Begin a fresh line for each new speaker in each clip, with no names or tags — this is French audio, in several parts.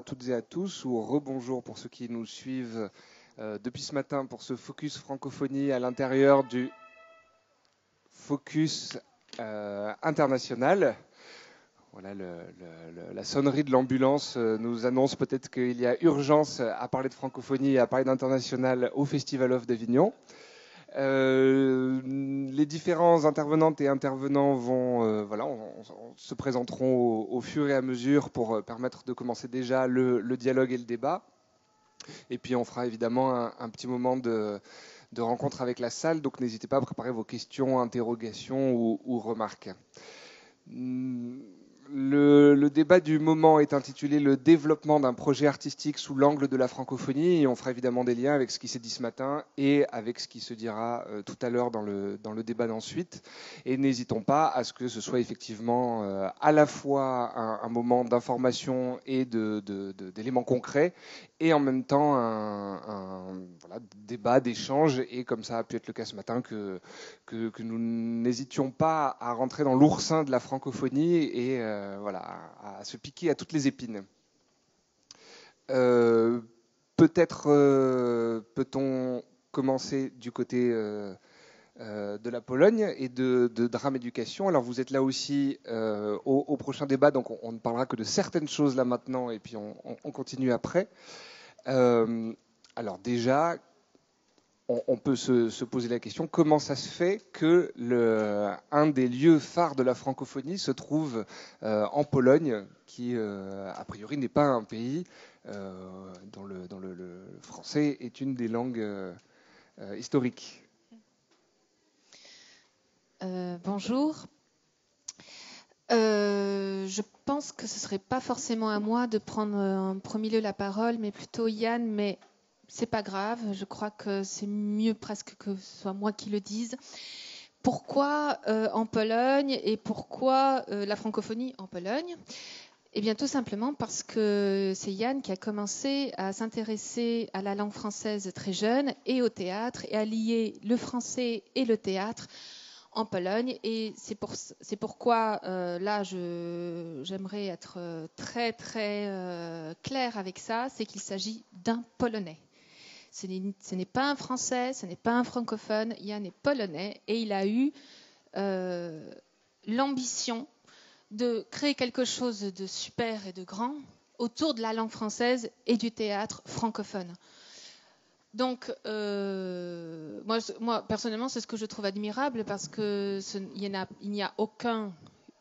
à toutes et à tous, ou rebonjour pour ceux qui nous suivent depuis ce matin pour ce Focus Francophonie à l'intérieur du Focus international. Voilà, la sonnerie de l'ambulance nous annonce peut-être qu'il y a urgence à parler de francophonie et à parler d'international au Festival of d'Avignon. Les différents intervenantes et intervenants vont, on se présenteront au fur et à mesure pour permettre de commencer déjà le dialogue et le débat. Et puis on fera évidemment un petit moment de rencontre avec la salle, donc n'hésitez pas à préparer vos questions, interrogations ou remarques. Le débat du moment est intitulé « Le développement d'un projet artistique sous l'angle de la francophonie » et on fera évidemment des liens avec ce qui s'est dit ce matin et avec ce qui se dira tout à l'heure dans le débat d'ensuite. Et n'hésitons pas à ce que ce soit effectivement à la fois un moment d'information et d'éléments concrets et en même temps un débat, d'échange, et comme ça a pu être le cas ce matin, que nous n'hésitions pas à rentrer dans l'oursin de la francophonie et à se piquer à toutes les épines. Peut-être peut-on commencer du côté de la Pologne et de Drame Éducation. Alors vous êtes là aussi au prochain débat, donc on ne parlera que de certaines choses là maintenant et puis on continue après. Alors déjà, on peut se poser la question, comment ça se fait que un des lieux phares de la francophonie se trouve en Pologne, qui a priori n'est pas un pays dont le français est une des langues historiques.
Bonjour. Je pense que ce ne serait pas forcément à moi de prendre en premier lieu la parole, mais plutôt Yann, mais c'est pas grave, je crois que c'est mieux presque que ce soit moi qui le dise. Pourquoi en Pologne et pourquoi la francophonie en Pologne ? Eh bien tout simplement parce que c'est Yann qui a commencé à s'intéresser à la langue française très jeune et au théâtre et à lier le français et le théâtre en Pologne, et c'est pourquoi là j'aimerais être très très claire avec ça, c'est qu'il s'agit d'un Polonais. Ce n'est pas un Français, ce n'est pas un francophone, Yann est polonais et il a eu l'ambition de créer quelque chose de super et de grand autour de la langue française et du théâtre francophone. Donc, moi, personnellement, c'est ce que je trouve admirable parce que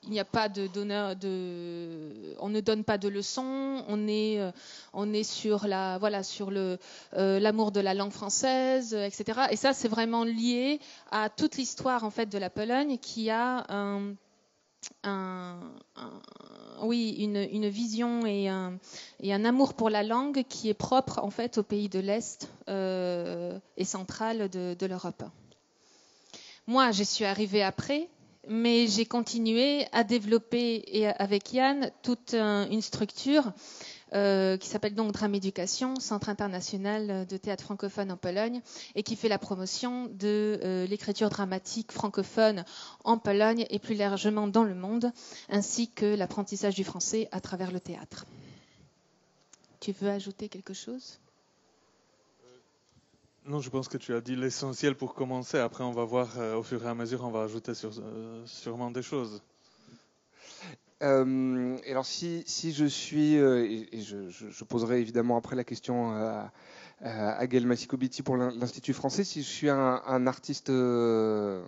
il n'y a pas de donneur on ne donne pas de leçons, on est sur l'amour de la langue française, etc. Et ça, c'est vraiment lié à toute l'histoire en fait de la Pologne qui a une vision et un amour pour la langue qui est propre en fait aux pays de l'Est et central de l'Europe. Moi, je suis arrivée après, mais j'ai continué à développer avec Yann toute une structure qui s'appelle donc Drame Éducation, Centre international de théâtre francophone en Pologne, et qui fait la promotion de l'écriture dramatique francophone en Pologne et plus largement dans le monde, ainsi que l'apprentissage du français à travers le théâtre. Tu veux ajouter quelque chose ?
Non, je pense que tu as dit l'essentiel pour commencer. Après, on va voir au fur et à mesure, on va ajouter sûrement des choses.
Et alors si je suis, et je poserai évidemment après la question à Gaël Massicobiti pour l'Institut français, si je suis un artiste de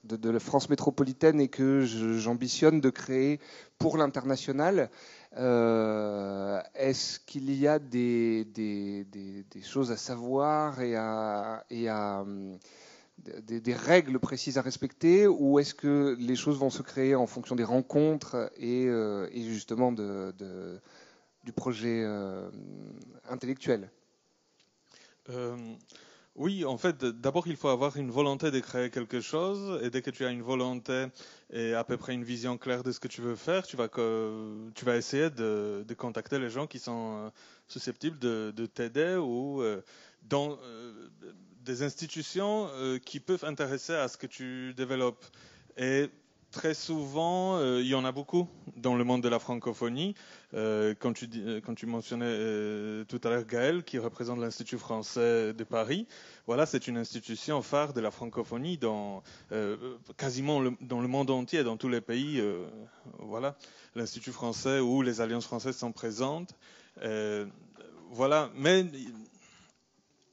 la France métropolitaine et que j'ambitionne de créer pour l'international, est-ce qu'il y a des choses à savoir et des règles précises à respecter, ou est-ce que les choses vont se créer en fonction des rencontres et justement du projet intellectuel ?
Oui, en fait, d'abord, il faut avoir une volonté de créer quelque chose, et dès que tu as une volonté et à peu près une vision claire de ce que tu veux faire, tu vas essayer de contacter les gens qui sont susceptibles de t'aider ou dans des institutions qui peuvent intéresser à ce que tu développes. Et très souvent, il y en a beaucoup dans le monde de la francophonie. Quand tu mentionnais tout à l'heure Gaël, qui représente l'Institut français de Paris, voilà, c'est une institution phare de la francophonie dans quasiment dans le monde entier, dans tous les pays. Voilà, l'Institut français où les alliances françaises sont présentes. Voilà, mais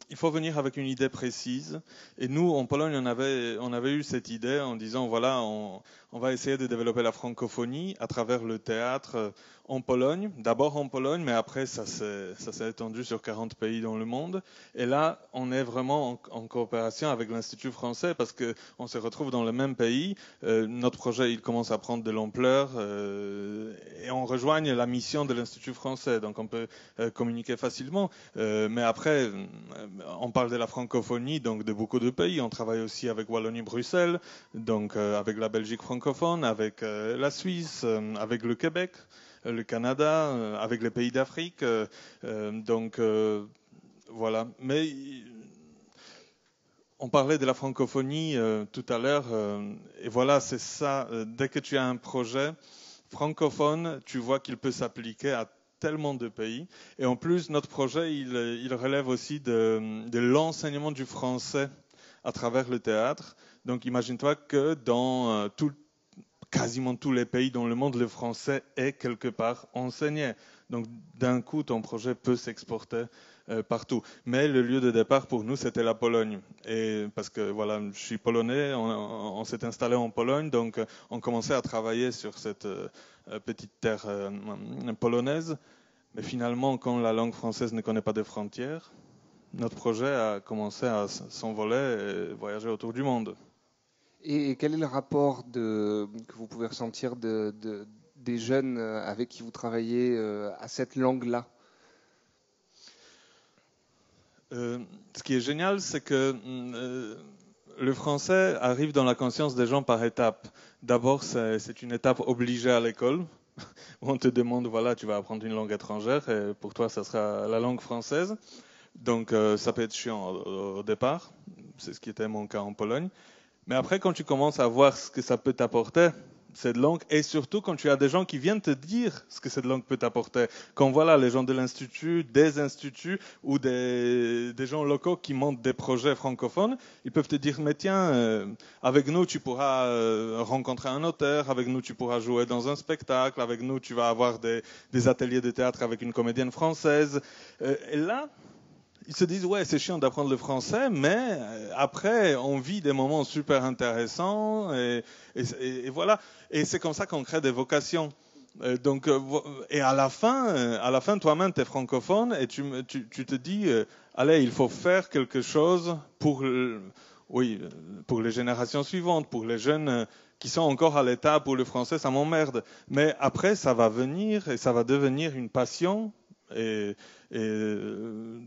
il faut venir avec une idée précise. Et nous, en Pologne, on avait eu cette idée en disant, voilà, on va essayer de développer la francophonie à travers le théâtre en Pologne. D'abord en Pologne, mais après, ça s'est étendu sur 40 pays dans le monde. Et là, on est vraiment en coopération avec l'Institut français parce qu'on se retrouve dans le même pays. Notre projet, il commence à prendre de l'ampleur et on rejoigne la mission de l'Institut français. Donc, on peut communiquer facilement. Mais après, on parle de la francophonie, donc de beaucoup de pays. On travaille aussi avec Wallonie-Bruxelles, donc avec la Belgique francophone, avec la Suisse, avec le Québec, le Canada, avec les pays d'Afrique. Donc voilà. Mais on parlait de la francophonie tout à l'heure, et voilà, c'est ça. Dès que tu as un projet francophone, tu vois qu'il peut s'appliquer à tellement de pays. Et en plus, notre projet, il relève aussi de l'enseignement du français à travers le théâtre. Donc imagine-toi que dans quasiment tous les pays dans le monde, le français est quelque part enseigné. Donc d'un coup, ton projet peut s'exporter partout. Mais le lieu de départ pour nous, c'était la Pologne. Et parce que voilà, je suis polonais, on s'est installé en Pologne, donc on commençait à travailler sur cette petite terre polonaise. Mais finalement, quand la langue française ne connaît pas de frontières, notre projet a commencé à s'envoler et voyager autour du monde.
Et quel est le rapport que vous pouvez ressentir des jeunes avec qui vous travaillez à cette langue-là?
Ce qui est génial, c'est que le français arrive dans la conscience des gens par étapes. D'abord, c'est une étape obligée à l'école. On te demande, voilà, tu vas apprendre une langue étrangère et pour toi, ça sera la langue française. Donc, ça peut être chiant au départ. C'est ce qui était mon cas en Pologne. Mais après, quand tu commences à voir ce que ça peut t'apporter, cette langue, et surtout quand tu as des gens qui viennent te dire ce que cette langue peut t'apporter, quand voilà les gens de l'institut, des instituts ou des gens locaux qui montent des projets francophones, ils peuvent te dire mais tiens, avec nous tu pourras rencontrer un auteur, avec nous tu pourras jouer dans un spectacle, avec nous tu vas avoir des ateliers de théâtre avec une comédienne française. Et là, ils se disent ouais c'est chiant d'apprendre le français, mais après on vit des moments super intéressants et voilà, et c'est comme ça qu'on crée des vocations. Donc et à la fin toi-même tu es francophone et tu te dis allez il faut faire quelque chose pour pour les générations suivantes, pour les jeunes qui sont encore à l'étape où le français ça m'emmerde, mais après ça va venir et ça va devenir une passion. Et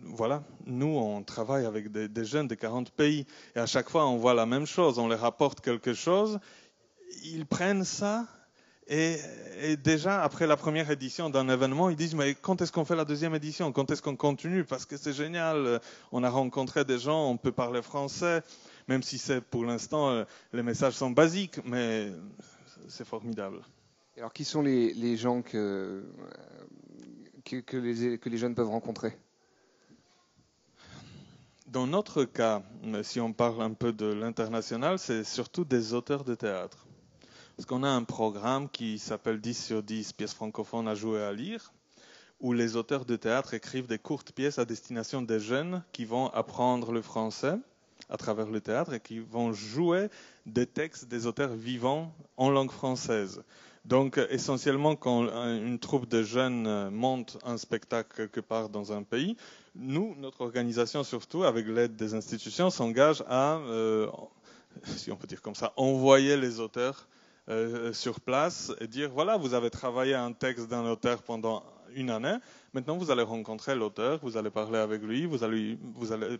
voilà, nous on travaille avec des jeunes de 40 pays et à chaque fois on voit la même chose, on leur apporte quelque chose, ils prennent ça et déjà après la première édition d'un événement ils disent mais quand est-ce qu'on fait la deuxième édition, quand est-ce qu'on continue, parce que c'est génial, on a rencontré des gens, on peut parler français, même si c'est pour l'instant les messages sont basiques, mais c'est formidable.
Alors qui sont les gens que les jeunes peuvent rencontrer?
Dans notre cas, si on parle un peu de l'international, c'est surtout des auteurs de théâtre. Parce qu'on a un programme qui s'appelle 10 sur 10 pièces francophones à jouer et à lire, où les auteurs de théâtre écrivent des courtes pièces à destination des jeunes qui vont apprendre le français à travers le théâtre et qui vont jouer des textes des auteurs vivants en langue française. Donc, essentiellement, quand une troupe de jeunes monte un spectacle quelque part dans un pays, nous, notre organisation surtout, avec l'aide des institutions, s'engage à, si on peut dire comme ça, envoyer les auteurs sur place et dire, voilà, vous avez travaillé un texte d'un auteur pendant une année, maintenant vous allez rencontrer l'auteur, vous allez parler avec lui, vous allez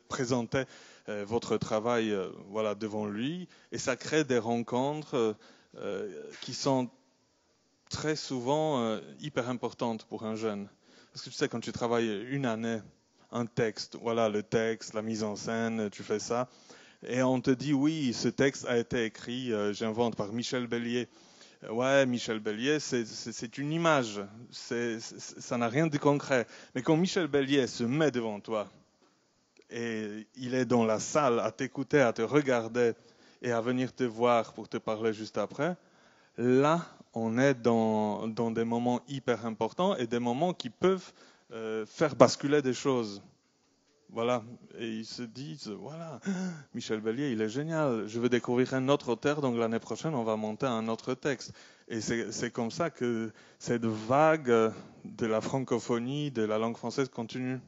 présenter votre travail voilà, devant lui, et ça crée des rencontres qui sont très souvent hyper importante pour un jeune. Parce que tu sais, quand tu travailles une année, un texte, voilà, le texte, la mise en scène, tu fais ça. Et on te dit, oui, ce texte a été écrit, j'invente, par Michel Bellier. Ouais, Michel Bellier, c'est une image, ça n'a rien de concret. Mais quand Michel Bellier se met devant toi, et il est dans la salle à t'écouter, à te regarder et à venir te voir pour te parler juste après, là, on est dans des moments hyper importants et des moments qui peuvent faire basculer des choses. Voilà, et ils se disent, voilà, Michel Bellier, il est génial, je veux découvrir un autre auteur, donc l'année prochaine, on va monter un autre texte. Et c'est comme ça que cette vague de la francophonie, de la langue française continue.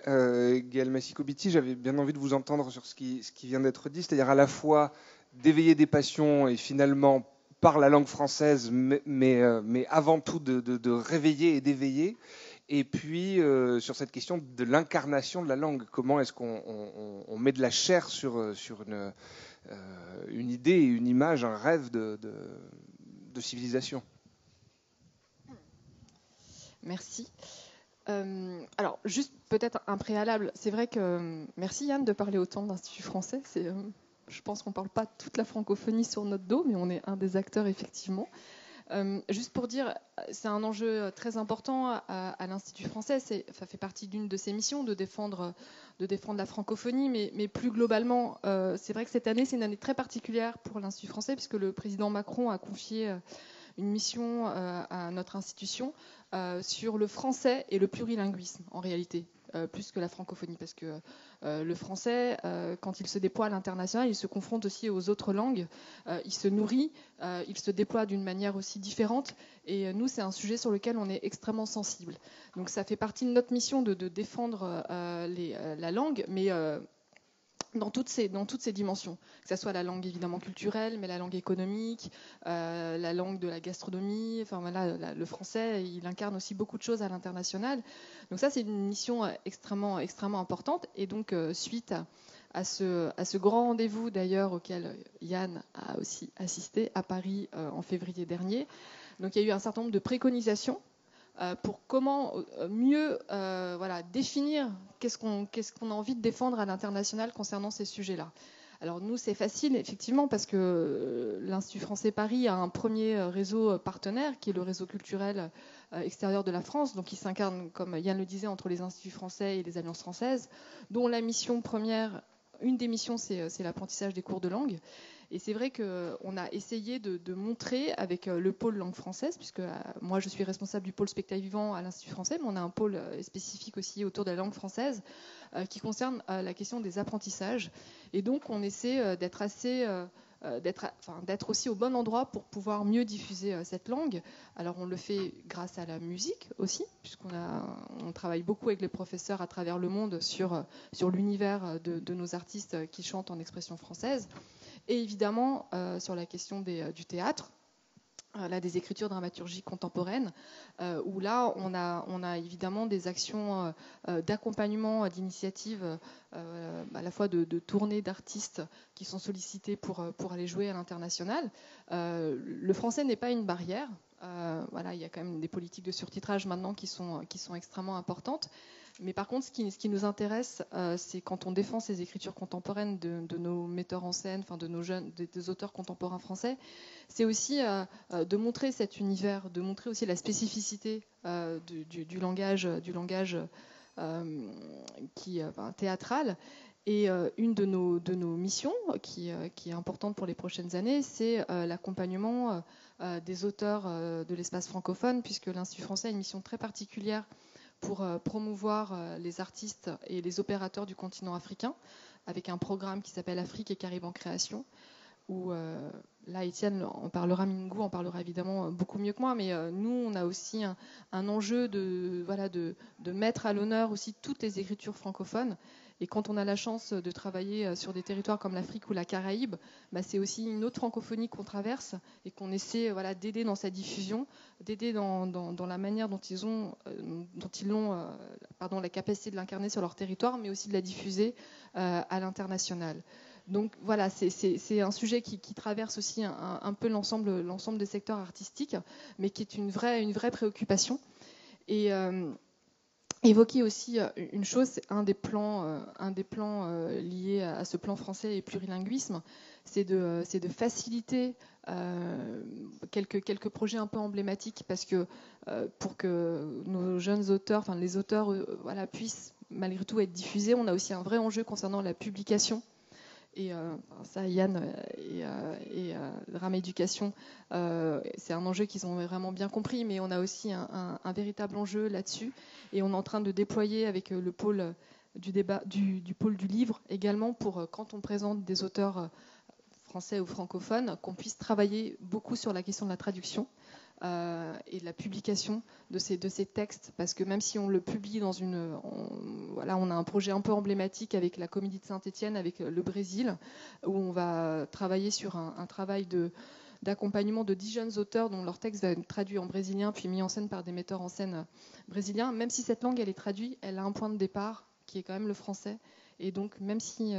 Gaël Massicobiti, j'avais bien envie de vous entendre sur ce qui vient d'être dit, c'est-à-dire à la fois d'éveiller des passions et finalement par la langue française, mais avant tout de réveiller et d'éveiller. Et puis sur cette question de l'incarnation de la langue, comment est-ce qu'on met de la chair sur une idée, une image, un rêve de civilisation.
Merci. Alors, juste peut-être un préalable. C'est vrai que merci Yann de parler autant de l'Institut français. Je pense qu'on ne parle pas toute la francophonie sur notre dos, mais on est un des acteurs effectivement. Juste pour dire, c'est un enjeu très important à l'Institut français. Ça fait partie d'une de ses missions de défendre la francophonie, mais plus globalement, c'est vrai que cette année, c'est une année très particulière pour l'Institut français, puisque le président Macron a confié une mission à notre institution sur le français et le plurilinguisme, en réalité, plus que la francophonie, parce que le français, quand il se déploie à l'international, il se confronte aussi aux autres langues, il se nourrit, il se déploie d'une manière aussi différente, et nous, c'est un sujet sur lequel on est extrêmement sensible. Donc ça fait partie de notre mission de défendre la langue, mais dans toutes ces dimensions, que ce soit la langue évidemment culturelle, mais la langue économique, la langue de la gastronomie. Enfin voilà, le français, il incarne aussi beaucoup de choses à l'international. Donc ça, c'est une mission extrêmement importante. Et donc suite à ce grand rendez-vous d'ailleurs auquel Yann a aussi assisté à Paris en février dernier, donc il y a eu un certain nombre de préconisations pour comment mieux définir qu'est-ce qu'on a envie de défendre à l'international concernant ces sujets-là. Alors nous, c'est facile, effectivement, parce que l'Institut français Paris a un premier réseau partenaire, qui est le réseau culturel extérieur de la France, donc qui s'incarne, comme Yann le disait, entre les instituts français et les alliances françaises, dont la mission première, une des missions, c'est l'apprentissage des cours de langue. Et c'est vrai qu'on a essayé de montrer avec le pôle langue française, puisque moi je suis responsable du pôle spectacle vivant à l'Institut français, mais on a un pôle spécifique aussi autour de la langue française qui concerne la question des apprentissages. Et donc on essaie d'être aussi au bon endroit pour pouvoir mieux diffuser cette langue. Alors on le fait grâce à la musique aussi, puisqu'on travaille beaucoup avec les professeurs à travers le monde sur l'univers de nos artistes qui chantent en expression française. Et évidemment, sur la question du théâtre, des écritures dramaturgiques contemporaines, où là, on a évidemment des actions d'accompagnement, d'initiatives, à la fois de tournées d'artistes qui sont sollicités pour aller jouer à l'international. Le français n'est pas une barrière. Il y a quand même des politiques de surtitrage maintenant qui sont extrêmement importantes. Mais par contre, ce qui nous intéresse, c'est quand on défend ces écritures contemporaines de nos metteurs en scène, de nos jeunes, des auteurs contemporains français, c'est aussi de montrer cet univers, de montrer aussi la spécificité du langage théâtral. Et une de nos missions, qui est importante pour les prochaines années, c'est l'accompagnement des auteurs de l'espace francophone, puisque l'Institut français a une mission très particulière pour promouvoir les artistes et les opérateurs du continent africain, avec un programme qui s'appelle Afrique et Caraïbes en création, où là, Étienne en parlera, Mingou en parlera évidemment beaucoup mieux que moi, mais nous, on a aussi un enjeu de mettre à l'honneur aussi toutes les écritures francophones. Et quand on a la chance de travailler sur des territoires comme l'Afrique ou la Caraïbe, c'est aussi une autre francophonie qu'on traverse et qu'on essaie d'aider dans sa diffusion, d'aider dans la manière dont ils ont la capacité de l'incarner sur leur territoire, mais aussi de la diffuser à l'international. Donc voilà, c'est un sujet qui traverse aussi un peu l'ensemble des secteurs artistiques, mais qui est une vraie préoccupation. Et évoquer aussi une chose, c'est un des plans liés à ce plan français et plurilinguisme, c'est de faciliter quelques projets un peu emblématiques, parce que pour que nos jeunes auteurs, enfin les auteurs, voilà, puissent malgré tout être diffusés, on a aussi un vrai enjeu concernant la publication. Et ça, Yann et Drame Éducation, c'est un enjeu qu'ils ont vraiment bien compris, mais on a aussi un véritable enjeu là-dessus. Et on est en train de déployer avec le pôle du pôle du livre également, pour quand on présente des auteurs français ou francophones, qu'on puisse travailler beaucoup sur la question de la traduction et de la publication de ces textes, parce que même si on le publie dans on a un projet un peu emblématique avec la Comédie de Saint-Étienne, avec le Brésil, où on va travailler sur un travail d'accompagnement de 10 jeunes auteurs dont leur texte va être traduit en brésilien puis mis en scène par des metteurs en scène brésiliens. Même si cette langue elle est traduite, elle a un point de départ qui est quand même le français. Et donc, même si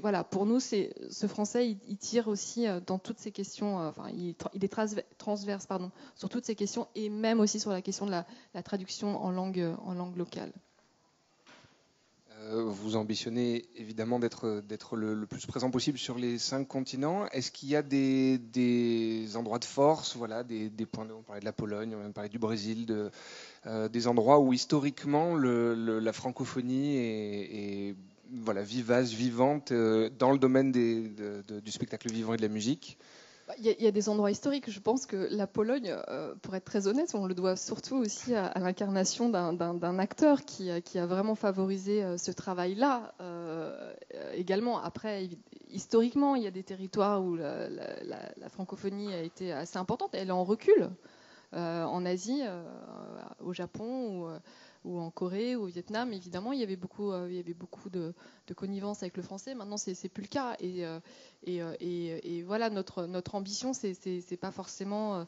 voilà, pour nous, ce français, il tire aussi dans toutes ces questions. Enfin, il est transverse, pardon, sur toutes ces questions, et même aussi sur la question de la traduction en langue locale.
Vous ambitionnez évidemment d'être le plus présent possible sur les 5 continents. Est-ce qu'il y a des endroits de force, voilà, des points on parlait de la Pologne, on parlait du Brésil, des endroits où historiquement la francophonie est voilà, vivace, vivante dans le domaine du spectacle vivant et de la musique?
Il y a des endroits historiques. Je pense que la Pologne, pour être très honnête, on le doit surtout aussi à l'incarnation d'un acteur qui a vraiment favorisé ce travail-là. Également, après, historiquement, il y a des territoires où la francophonie a été assez importante. Elle est en recul. En Asie, au Japon ou en Corée ou au Vietnam, évidemment, il y avait beaucoup de connivence avec le français. Maintenant, c'est plus le cas. Et voilà, notre ambition, c'est pas forcément,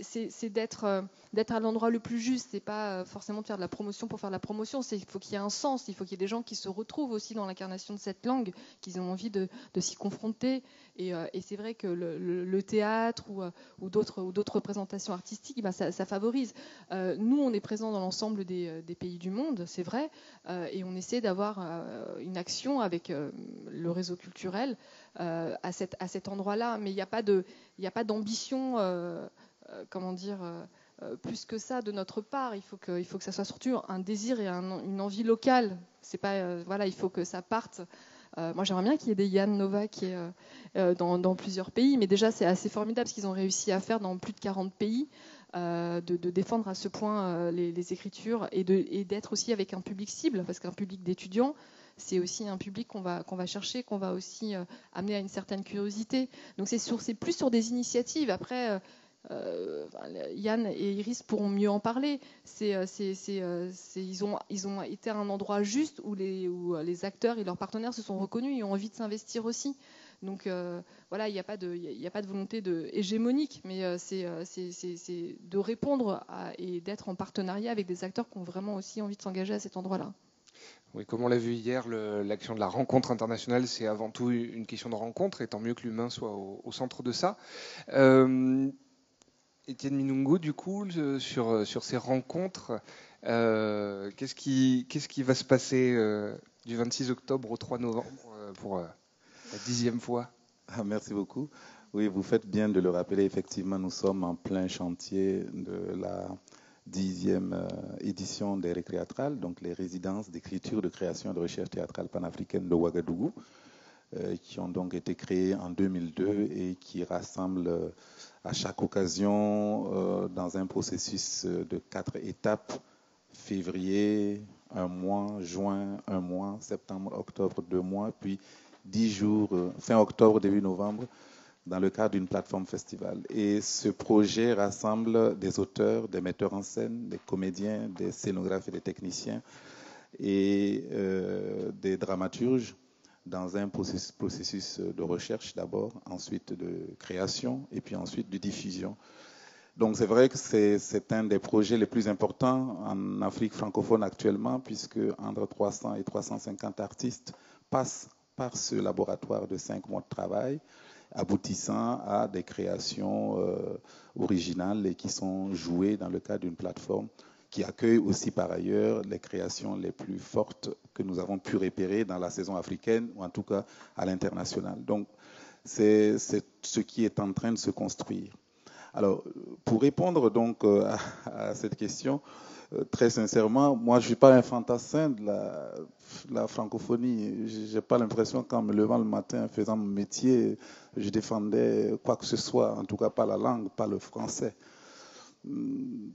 c'est d'être à l'endroit le plus juste. C'est pas forcément de faire de la promotion pour faire de la promotion. Il faut qu'il y ait un sens. Il faut qu'il y ait des gens qui se retrouvent aussi dans l'incarnation de cette langue, qu'ils ont envie de s'y confronter. Et c'est vrai que le théâtre ou d'autres représentations artistiques, ça favorise. Nous, on est présents dans l'ensemble des pays du monde, c'est vrai, et on essaie d'avoir une action avec le réseau culturel à cet endroit-là. Mais il n'y a pas d'ambition, comment dire, plus que ça de notre part. Il faut que ça soit surtout un désir et une envie locale. C'est pas, voilà, il faut que ça parte. Moi, j'aimerais bien qu'il y ait des Yann Nova dans plusieurs pays, mais déjà, c'est assez formidable ce qu'ils ont réussi à faire dans plus de 40 pays, de défendre à ce point les écritures et d'être aussi avec un public cible, parce qu'un public d'étudiants, c'est aussi un public qu'on va chercher, qu'on va aussi amener à une certaine curiosité. Donc, c'est plus sur des initiatives. Après, Yann et Iris pourront mieux en parler. Ils ont été à un endroit juste où les acteurs et leurs partenaires se sont reconnus et ont envie de s'investir aussi. Donc voilà, il n'y a pas de volonté hégémonique, mais c'est de répondre et d'être en partenariat avec des acteurs qui ont vraiment aussi envie de s'engager à cet endroit-là.
Oui, comme on l'a vu hier, l'action de la rencontre internationale, c'est avant tout une question de rencontre, et tant mieux que l'humain soit au centre de ça. Étienne Minungu, du coup, sur ces rencontres, qu'est-ce qui va se passer du 26 octobre au 3 novembre pour la 10e fois?
Merci beaucoup. Oui, vous faites bien de le rappeler. Effectivement, nous sommes en plein chantier de la 10e édition des Récréatrales, donc les résidences d'écriture, de création et de recherche théâtrale panafricaine de Ouagadougou, qui ont donc été créées en 2002 et qui rassemblent à chaque occasion dans un processus de 4 étapes: février, 1 mois, juin, 1 mois, septembre, octobre, 2 mois, puis 10 jours, fin octobre, début novembre, dans le cadre d'une plateforme festival. Et ce projet rassemble des auteurs, des metteurs en scène, des comédiens, des scénographes et des techniciens et des dramaturges dans un processus de recherche d'abord, ensuite de création et puis ensuite de diffusion. Donc c'est vrai que c'est un des projets les plus importants en Afrique francophone actuellement, puisque entre 300 et 350 artistes passent par ce laboratoire de 5 mois de travail, aboutissant à des créations originales et qui sont jouées dans le cadre d'une plateforme qui accueille aussi par ailleurs les créations les plus fortes que nous avons pu repérer dans la saison africaine, ou en tout cas à l'international. Donc, c'est ce qui est en train de se construire. Alors, pour répondre donc à cette question, très sincèrement, moi, je ne suis pas un fantassin de la francophonie. Je n'ai pas l'impression qu'en me levant le matin, en faisant mon métier, je défendais quoi que ce soit, en tout cas pas la langue, pas le français.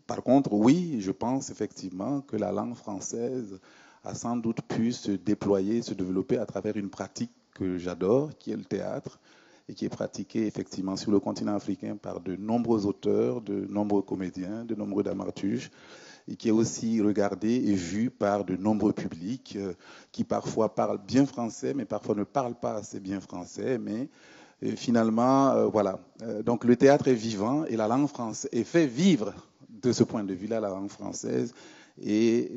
Par contre, oui, je pense effectivement que la langue française a sans doute pu se déployer, se développer à travers une pratique que j'adore, qui est le théâtre, et qui est pratiquée effectivement sur le continent africain par de nombreux auteurs, de nombreux comédiens, de nombreux dramaturges, et qui est aussi regardée et vue par de nombreux publics qui parfois parlent bien français, mais parfois ne parlent pas assez bien français, mais finalement, voilà. Donc le théâtre est vivant et la langue française est fait vivre de ce point de vue-là, la langue française et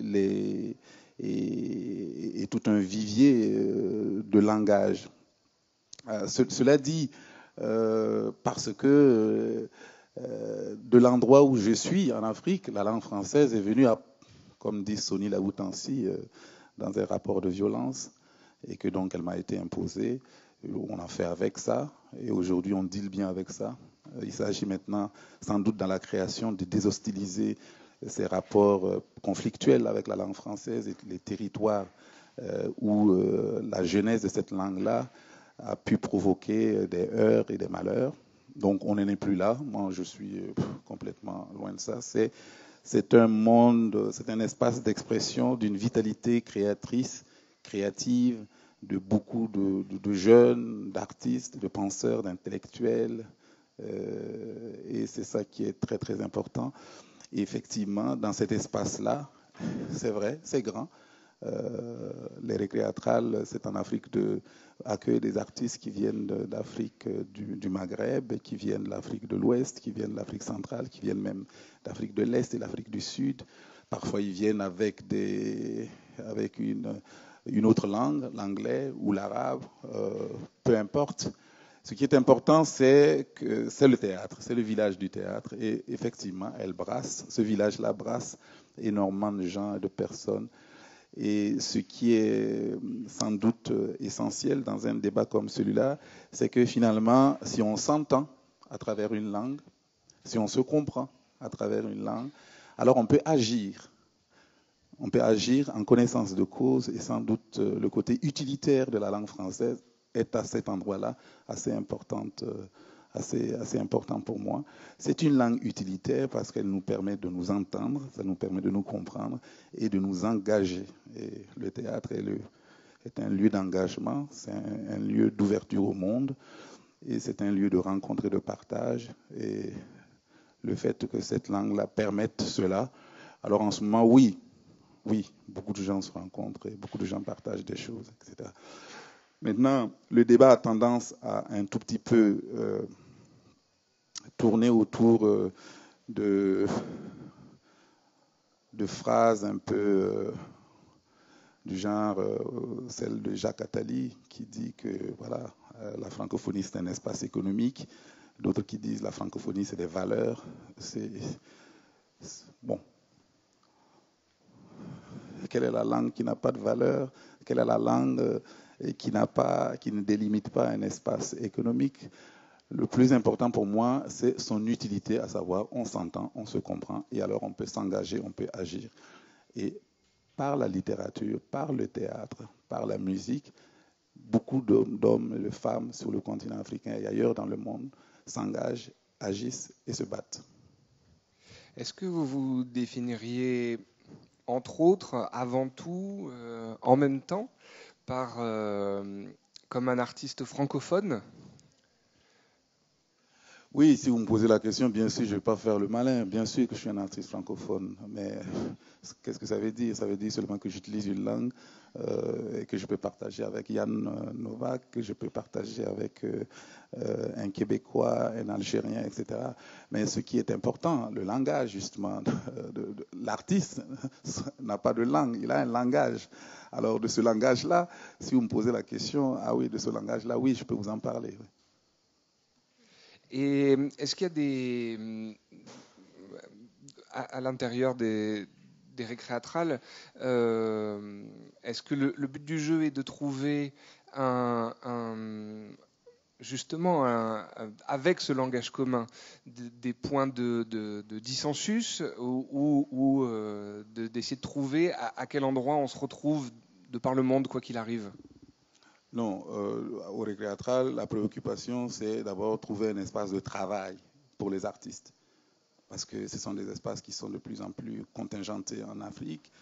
tout un vivier de langage. Cela dit, parce que de l'endroit où je suis en Afrique, la langue française est venue, comme dit Sony Laoutansi, dans un rapport de violence, et que donc elle m'a été imposée. On a fait avec ça, et aujourd'hui on deal bien avec ça. Il s'agit maintenant, sans doute dans la création, de déshostiliser ces rapports conflictuels avec la langue française et les territoires où la genèse de cette langue-là a pu provoquer des heurts et des malheurs. Donc on n'en est plus là. Moi, je suis complètement loin de ça. C'est un monde, c'est un espace d'expression d'une vitalité créatrice, créative, de beaucoup de jeunes, d'artistes, de penseurs, d'intellectuels. Et c'est ça qui est très, très important. Et effectivement, dans cet espace-là, c'est vrai, c'est grand. Les récréatrales, c'est en Afrique accueille des artistes qui viennent d'Afrique du Maghreb, qui viennent de l'Afrique de l'Ouest, qui viennent de l'Afrique centrale, qui viennent même d'Afrique de l'Est et l'Afrique du Sud. Parfois, ils viennent avec une autre langue, l'anglais ou l'arabe, peu importe. Ce qui est important, c'est le théâtre, c'est le village du théâtre. Et effectivement, ce village-là brasse énormément de gens et de personnes. Et ce qui est sans doute essentiel dans un débat comme celui-là, c'est que finalement, si on s'entend à travers une langue, si on se comprend à travers une langue, alors on peut agir. On peut agir en connaissance de cause et sans doute le côté utilitaire de la langue française est à cet endroit-là assez important pour moi. C'est une langue utilitaire parce qu'elle nous permet de nous entendre, ça nous permet de nous comprendre et de nous engager. Et le théâtre est un lieu d'engagement, c'est un lieu d'ouverture au monde et c'est un lieu de rencontre et de partage. Et le fait que cette langue-là permette cela, alors en ce moment, oui, beaucoup de gens se rencontrent et beaucoup de gens partagent des choses, etc. Maintenant, le débat a tendance à un tout petit peu tourner autour de phrases un peu du genre celle de Jacques Attali qui dit que voilà, la francophonie c'est un espace économique, d'autres qui disent la francophonie c'est des valeurs. Bon. Quelle est la langue qui n'a pas de valeur? Quelle est la langue qui ne délimite pas un espace économique? Le plus important pour moi, c'est son utilité, à savoir on s'entend, on se comprend, et alors on peut s'engager, on peut agir. Et par la littérature, par le théâtre, par la musique, beaucoup d'hommes et de femmes sur le continent africain et ailleurs dans le monde s'engagent, agissent et se battent.
Est-ce que vous vous définiriez, entre autres, avant tout, en même temps, comme un artiste francophone ?
Oui, si vous me posez la question, bien sûr, je ne vais pas faire le malin. Bien sûr que je suis un artiste francophone. Mais qu'est-ce que ça veut dire? Ça veut dire seulement que j'utilise une langue et que je peux partager avec Yann Novak, que je peux partager avec un Québécois, un Algérien, etc. Mais ce qui est important, le langage, justement, l'artiste n'a pas de langue, il a un langage. Alors, de ce langage-là, si vous me posez la question, ah oui, de ce langage-là, oui, je peux vous en parler. Oui.
Et est-ce qu'il y a à l'intérieur des récréatrales. Est-ce que le but du jeu est de trouver justement, avec ce langage commun, des points de dissensus ou d'essayer de trouver à quel endroit on se retrouve de par le monde, quoi qu'il arrive?
Non, au récréatral, la préoccupation, c'est d'abord trouver un espace de travail pour les artistes. Parce que ce sont des espaces qui sont de plus en plus contingentés en Afrique,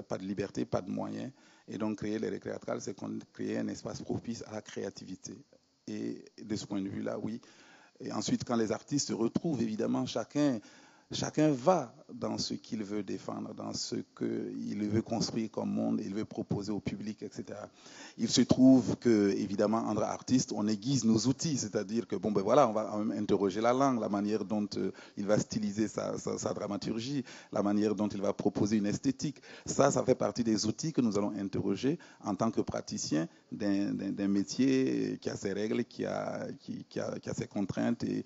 pas de liberté, pas de moyens. Et donc, créer les récréatrales, c'est créer un espace propice à la créativité. Et de ce point de vue-là, oui. Et ensuite, quand les artistes se retrouvent, évidemment, chacun va dans ce qu'il veut défendre, dans ce qu'il veut construire comme monde, il veut proposer au public, etc. Il se trouve que, évidemment, entre artistes, on aiguise nos outils, c'est-à-dire que, bon, ben voilà, on va interroger la langue, la manière dont il va styliser sa dramaturgie, la manière dont il va proposer une esthétique. Ça fait partie des outils que nous allons interroger en tant que praticien d'un métier qui a ses règles, qui a ses contraintes, et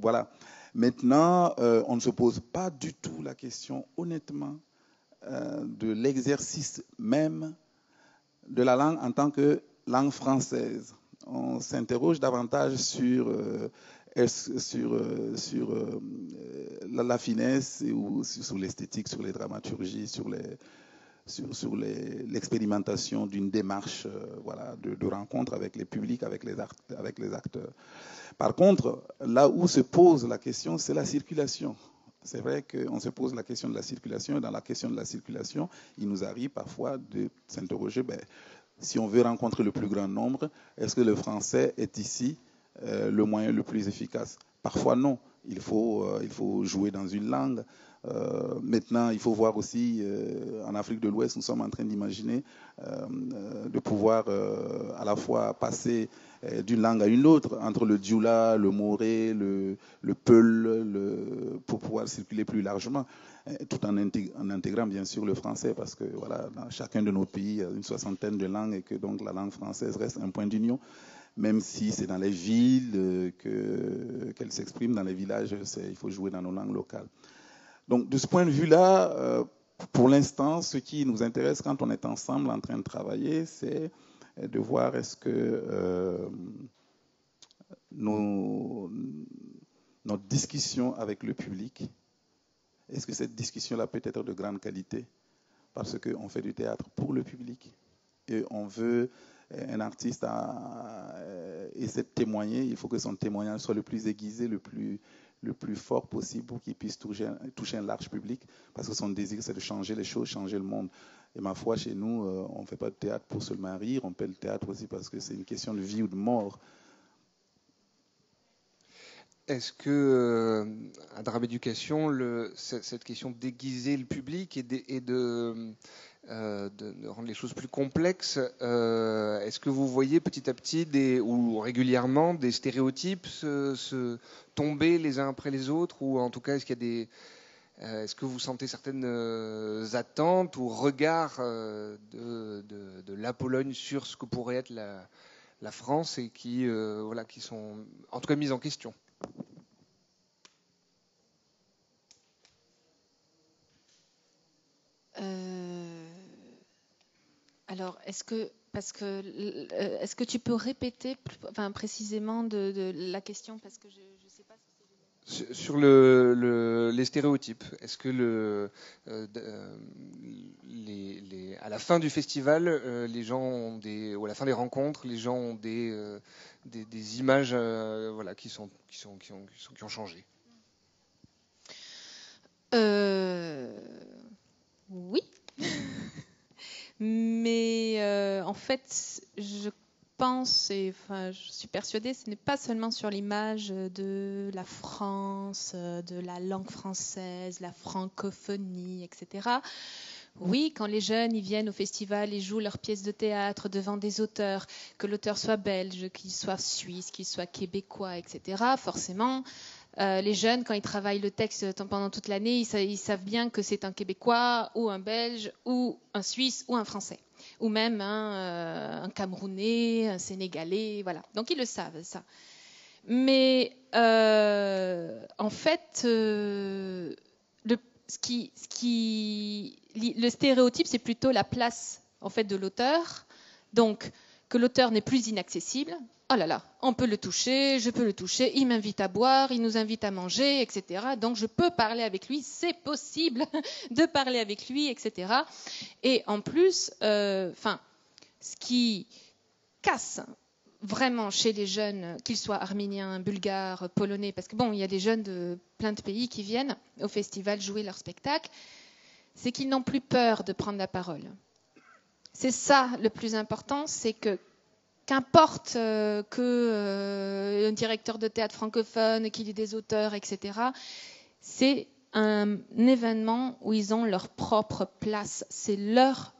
voilà. Maintenant, on ne se pose pas du tout la question, honnêtement, de l'exercice même de la langue en tant que langue française. On s'interroge davantage sur la finesse, ou sur l'esthétique, sur les dramaturgies, sur l'expérimentation d'une démarche voilà, de rencontre avec les publics, avec les acteurs. Par contre, là où se pose la question, c'est la circulation. C'est vrai qu'on se pose la question de la circulation, et dans la question de la circulation, il nous arrive parfois de s'interroger, si on veut rencontrer le plus grand nombre, est-ce que le français est ici le moyen le plus efficace? Parfois non, il faut jouer dans une langue. Maintenant, il faut voir aussi, en Afrique de l'Ouest, nous sommes en train d'imaginer de pouvoir à la fois passer d'une langue à une autre, entre le dioula, le moré, le peul, pour pouvoir circuler plus largement, tout en intégrant bien sûr le français, parce que voilà, dans chacun de nos pays, il y a une soixantaine de langues, et que donc la langue française reste un point d'union. Même si c'est dans les villes qu'elle s'exprime, dans les villages, il faut jouer dans nos langues locales. Donc, de ce point de vue-là, pour l'instant, ce qui nous intéresse quand on est ensemble en train de travailler, c'est de voir est-ce que notre discussion avec le public, est-ce que cette discussion-là peut être de grande qualité? Parce qu'on fait du théâtre pour le public et on veut un artiste essaie de témoigner, il faut que son témoignage soit le plus aiguisé, le plus fort possible pour qu'il puisse toucher un large public, parce que son désir, c'est de changer les choses, changer le monde. Et ma foi, chez nous, on ne fait pas de théâtre pour seulement rire, on fait le théâtre aussi parce que c'est une question de vie ou de mort.
Est-ce que, à Drame Éducation, cette question d'aiguiser le public et de rendre les choses plus complexes, est-ce que vous voyez petit à petit ou régulièrement des stéréotypes se tomber les uns après les autres, ou en tout cas est-ce que vous sentez certaines attentes ou regards de la Pologne sur ce que pourrait être la France et qui sont en tout cas mises en question?
Alors, est-ce que tu peux répéter précisément de la question, parce que je ne sais pas si c'est...
Sur les stéréotypes, est-ce que à la fin du festival, les gens ou à la fin des rencontres, les gens ont des images qui ont changé?
Oui. Mais en fait, je pense, je suis persuadée, ce n'est pas seulement sur l'image de la France, de la langue française, la francophonie, etc. Oui, quand les jeunes ils viennent au festival, ils jouent leurs pièces de théâtre devant des auteurs, que l'auteur soit belge, qu'il soit suisse, qu'il soit québécois, etc. Forcément, les jeunes, quand ils travaillent le texte pendant toute l'année, ils savent bien que c'est un Québécois ou un Belge ou un Suisse ou un Français. Ou même un Camerounais, un Sénégalais, voilà. Donc ils le savent, ça. Mais en fait, le stéréotype, c'est plutôt la place en fait de l'auteur. Donc, que l'auteur n'est plus inaccessible. Oh là là, on peut le toucher, je peux le toucher, il m'invite à boire, il nous invite à manger, etc. Donc je peux parler avec lui, c'est possible de parler avec lui, etc. Et en plus, ce qui casse vraiment chez les jeunes, qu'ils soient arméniens, bulgares, polonais, parce que bon, il y a des jeunes de plein de pays qui viennent au festival jouer leur spectacle, c'est qu'ils n'ont plus peur de prendre la parole. C'est ça le plus important, c'est que qu'importe qu'un directeur de théâtre francophone, qu'il y ait des auteurs, etc., c'est un événement où ils ont leur propre place. C'est leur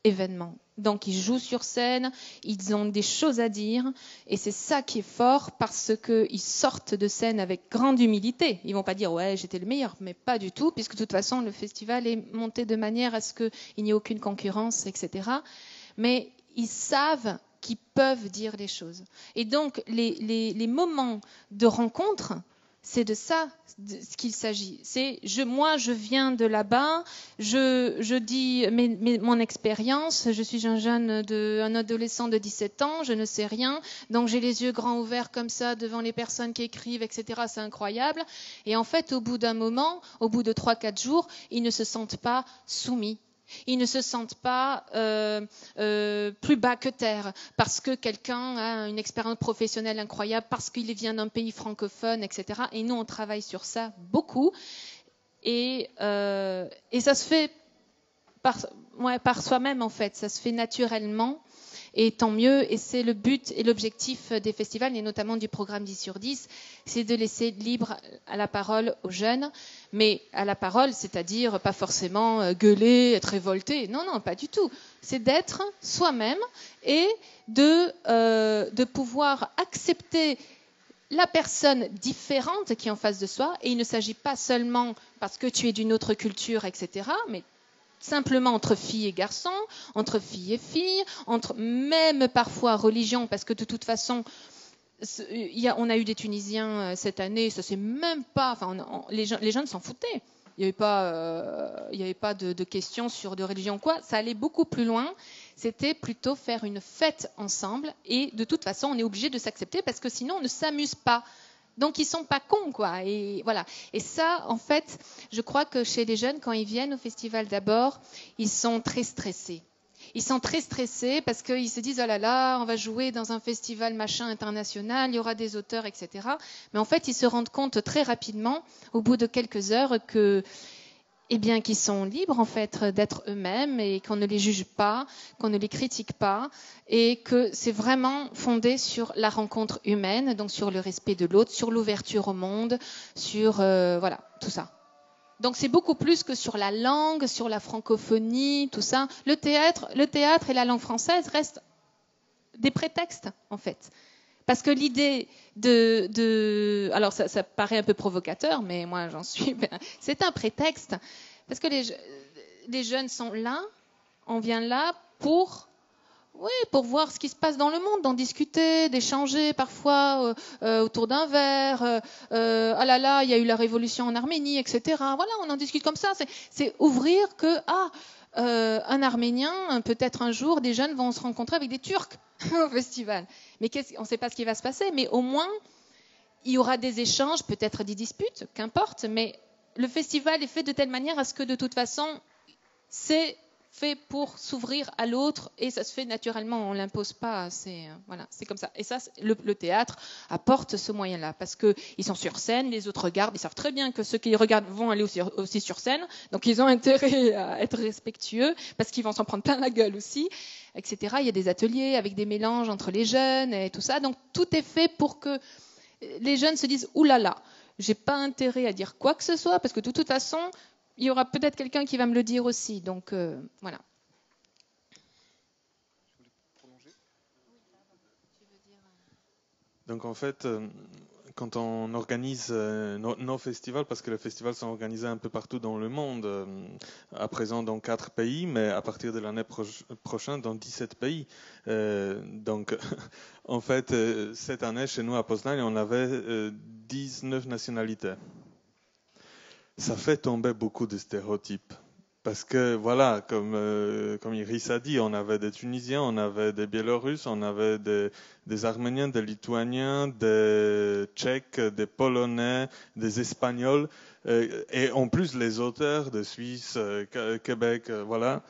événement. Donc ils jouent sur scène, ils ont des choses à dire, et c'est ça qui est fort parce qu'ils sortent de scène avec grande humilité. Ils ne vont pas dire « ouais, j'étais le meilleur », mais pas du tout, puisque de toute façon, le festival est monté de manière à ce qu'il n'y ait aucune concurrence, etc. Mais ils savent qu'ils peuvent dire les choses. Et donc, les moments de rencontre, c'est de ça ce qu'il s'agit. C'est moi, je viens de là-bas, je dis mon expérience, je suis un adolescent de 17 ans, je ne sais rien, donc j'ai les yeux grands ouverts comme ça devant les personnes qui écrivent, etc. C'est incroyable. Et en fait, au bout d'un moment, au bout de 3-4 jours, ils ne se sentent pas soumis. Ils ne se sentent pas plus bas que terre parce que quelqu'un a une expérience professionnelle incroyable, parce qu'il vient d'un pays francophone, etc. Et nous, on travaille sur ça beaucoup. Et ça se fait par soi-même, en fait. Ça se fait naturellement. Et tant mieux, et c'est le but et l'objectif des festivals, et notamment du programme 10 sur 10, c'est de laisser libre à la parole aux jeunes, mais à la parole, c'est-à-dire pas forcément gueuler, être révolté, non, pas du tout. C'est d'être soi-même et de pouvoir accepter la personne différente qui est en face de soi, et il ne s'agit pas seulement parce que tu es d'une autre culture, etc., mais simplement entre filles et garçons, entre filles et filles, entre même parfois religion, parce que de toute façon, on a eu des Tunisiens cette année, ça c'est même pas, les jeunes s'en foutaient. Il n'y avait pas de questions sur de religion quoi. Ça allait beaucoup plus loin. C'était plutôt faire une fête ensemble, et de toute façon, on est obligé de s'accepter parce que sinon, on ne s'amuse pas. Donc, ils sont pas cons, quoi. Et voilà. Et ça, en fait, je crois que chez les jeunes, quand ils viennent au festival d'abord, ils sont très stressés. Ils sont très stressés parce qu'ils se disent « oh là là, on va jouer dans un festival machin international, il y aura des auteurs, etc. » Mais en fait, ils se rendent compte très rapidement, au bout de quelques heures, qu'ils sont libres en fait d'être eux-mêmes, et qu'on ne les juge pas, qu'on ne les critique pas, et que c'est vraiment fondé sur la rencontre humaine, donc sur le respect de l'autre, sur l'ouverture au monde, sur tout ça. Donc c'est beaucoup plus que sur la langue, sur la francophonie, tout ça. Le théâtre et la langue française restent des prétextes en fait. Parce que l'idée alors ça paraît un peu provocateur, mais moi j'en suis. C'est un prétexte. Parce que les jeunes sont là, on vient là pour voir ce qui se passe dans le monde, d'en discuter, d'échanger parfois autour d'un verre. Ah là là, il y a eu la révolution en Arménie, etc. Voilà, on en discute comme ça. C'est ouvrir que un Arménien, peut-être un jour, des jeunes vont se rencontrer avec des Turcs au festival. Mais on ne sait pas ce qui va se passer, mais au moins, il y aura des échanges, peut-être des disputes, qu'importe, mais le festival est fait de telle manière à ce que, de toute façon, c'est fait pour s'ouvrir à l'autre, et ça se fait naturellement, on ne l'impose pas, c'est comme ça. Et ça, le théâtre apporte ce moyen-là, parce qu'ils sont sur scène, les autres regardent, ils savent très bien que ceux qui regardent vont aller aussi sur scène, donc ils ont intérêt à être respectueux, parce qu'ils vont s'en prendre plein la gueule aussi, etc. Il y a des ateliers avec des mélanges entre les jeunes et tout ça, donc tout est fait pour que les jeunes se disent « Ouh là là, j'ai pas intérêt à dire quoi que ce soit, parce que de toute façon, il y aura peut-être quelqu'un qui va me le dire aussi. » Donc, voilà.
Donc, en fait, quand on organise nos festivals, parce que les festivals sont organisés un peu partout dans le monde, à présent dans 4 pays, mais à partir de l'année prochaine dans 17 pays. Donc, en fait, cette année, chez nous à Poznań, on avait 19 nationalités. Ça fait tomber beaucoup de stéréotypes. Parce que voilà, comme Iris a dit, on avait des Tunisiens, on avait des Biélorusses, on avait des Arméniens, des Lituaniens, des Tchèques, des Polonais, des Espagnols, et en plus les auteurs de Suisse, Québec, voilà.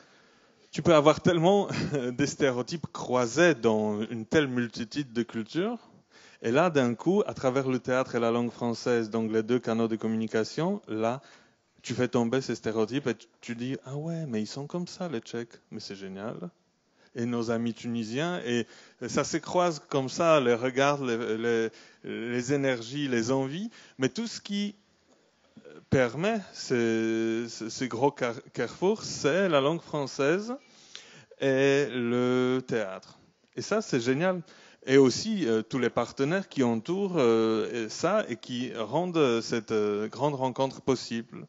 Tu peux avoir tellement des stéréotypes croisés dans une telle multitude de cultures. Et là, d'un coup, à travers le théâtre et la langue française, donc les deux canaux de communication, là, tu fais tomber ces stéréotypes et tu dis ah ouais, mais ils sont comme ça les Tchèques, mais c'est génial. Et nos amis tunisiens, et ça se croise comme ça, les regards, les énergies, les envies, mais tout ce qui permet ces gros carrefours, c'est la langue française et le théâtre. Et ça, c'est génial. Et aussi tous les partenaires qui entourent ça et qui rendent cette grande rencontre possible.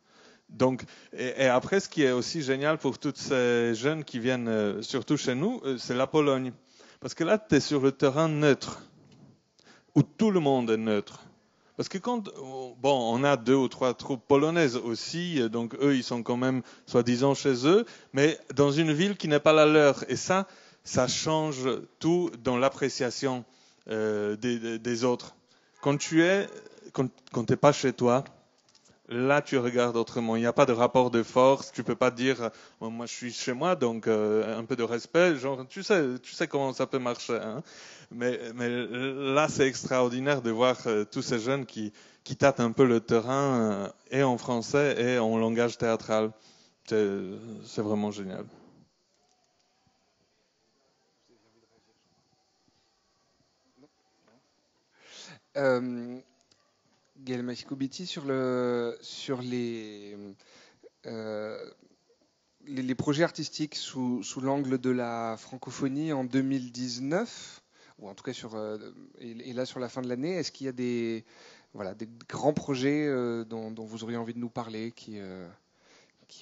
Donc, et après, ce qui est aussi génial pour tous ces jeunes qui viennent, surtout chez nous, c'est la Pologne. Parce que là, tu es sur le terrain neutre, où tout le monde est neutre. Parce que quand, bon, on a 2 ou 3 troupes polonaises aussi, donc eux, ils sont quand même, soi-disant, chez eux, mais dans une ville qui n'est pas la leur. Et ça change tout dans l'appréciation des autres. Quand tu n'es pas chez toi, là, tu regardes autrement. Il n'y a pas de rapport de force. Tu peux pas dire, moi, je suis chez moi, donc un peu de respect. Genre, tu sais comment ça peut marcher. Hein. Mais là, c'est extraordinaire de voir tous ces jeunes qui tâtent un peu le terrain, et en français et en langage théâtral. C'est vraiment génial.
Gaël Mascoubiti, sur les projets artistiques sous l'angle de la francophonie en 2019, ou en tout cas et là sur la fin de l'année, est-ce qu'il y a des grands projets dont vous auriez envie de nous parler qui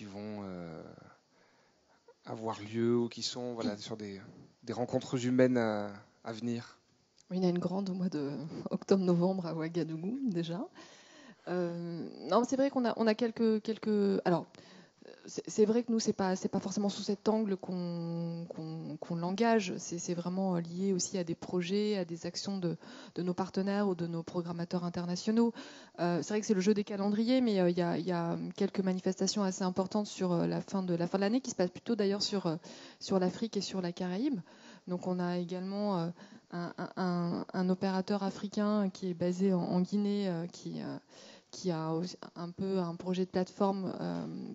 vont avoir lieu ou qui sont sur des rencontres humaines à venir?
Il y en a une grande au mois de octobre-novembre à Ouagadougou déjà. Non, c'est vrai qu'on a quelques. Alors, c'est vrai que nous, c'est pas forcément sous cet angle qu'on l'engage. C'est vraiment lié aussi à des projets, à des actions de nos partenaires ou de nos programmateurs internationaux. C'est vrai que c'est le jeu des calendriers, mais il y a quelques manifestations assez importantes sur la fin de l'année qui se passent plutôt d'ailleurs sur l'Afrique et sur la Caraïbe. Donc on a également un opérateur africain qui est basé en Guinée, qui a un peu un projet de plateforme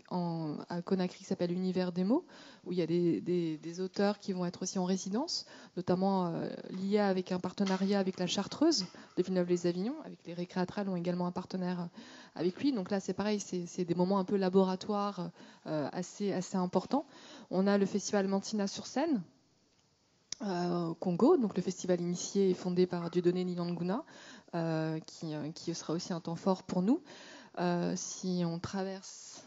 à Conakry qui s'appelle Univers des mots, où il y a des auteurs qui vont être aussi en résidence, notamment liés avec un partenariat avec la Chartreuse de Villeneuve-les-Avignon, avec les Récréatrales ont également un partenaire avec lui. Donc là, c'est pareil, c'est des moments un peu laboratoires assez importants. On a le festival Mantina sur scène, au Congo, donc le festival initié et fondé par Dieudonné Nilanguna, qui sera aussi un temps fort pour nous. Si on traverse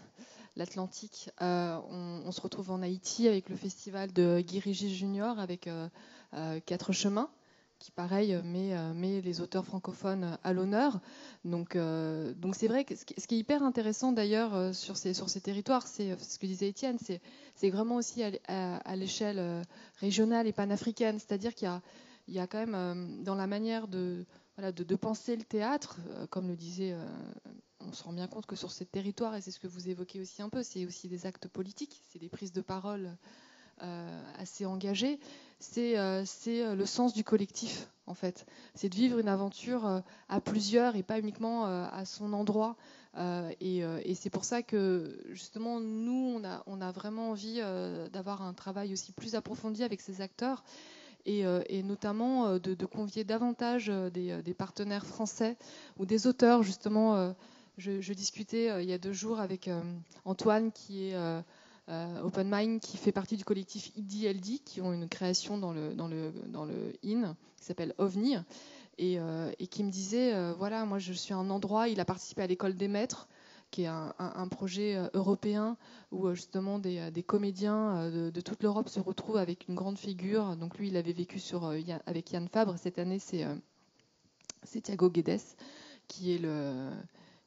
l'Atlantique, on se retrouve en Haïti avec le festival de Guy Régis Junior avec 4 chemins, qui pareil met les auteurs francophones à l'honneur. Donc c'est vrai que ce qui est hyper intéressant d'ailleurs sur ces territoires, c'est ce que disait Étienne, c'est vraiment aussi à l'échelle régionale et panafricaine, c'est-à-dire qu'il y a quand même dans la manière de penser le théâtre, comme le disait, on se rend bien compte que sur ces territoires, et c'est ce que vous évoquez aussi un peu, c'est aussi des actes politiques, c'est des prises de parole assez engagées, c'est le sens du collectif en fait, c'est de vivre une aventure à plusieurs et pas uniquement à son endroit, et c'est pour ça que justement nous on a vraiment envie d'avoir un travail aussi plus approfondi avec ces acteurs, et notamment de convier davantage des partenaires français ou des auteurs justement. Je discutais il y a 2 jours avec Antoine qui est Open Mind, qui fait partie du collectif IDLD, qui ont une création dans le IN qui s'appelle OVNI, et qui me disait voilà, moi je suis à un endroit, il a participé à l'école des maîtres, qui est un projet européen où justement des comédiens de toute l'Europe se retrouvent avec une grande figure. Donc lui, il avait vécu avec Yann Fabre. Cette année, c'est Thiago Guedes qui est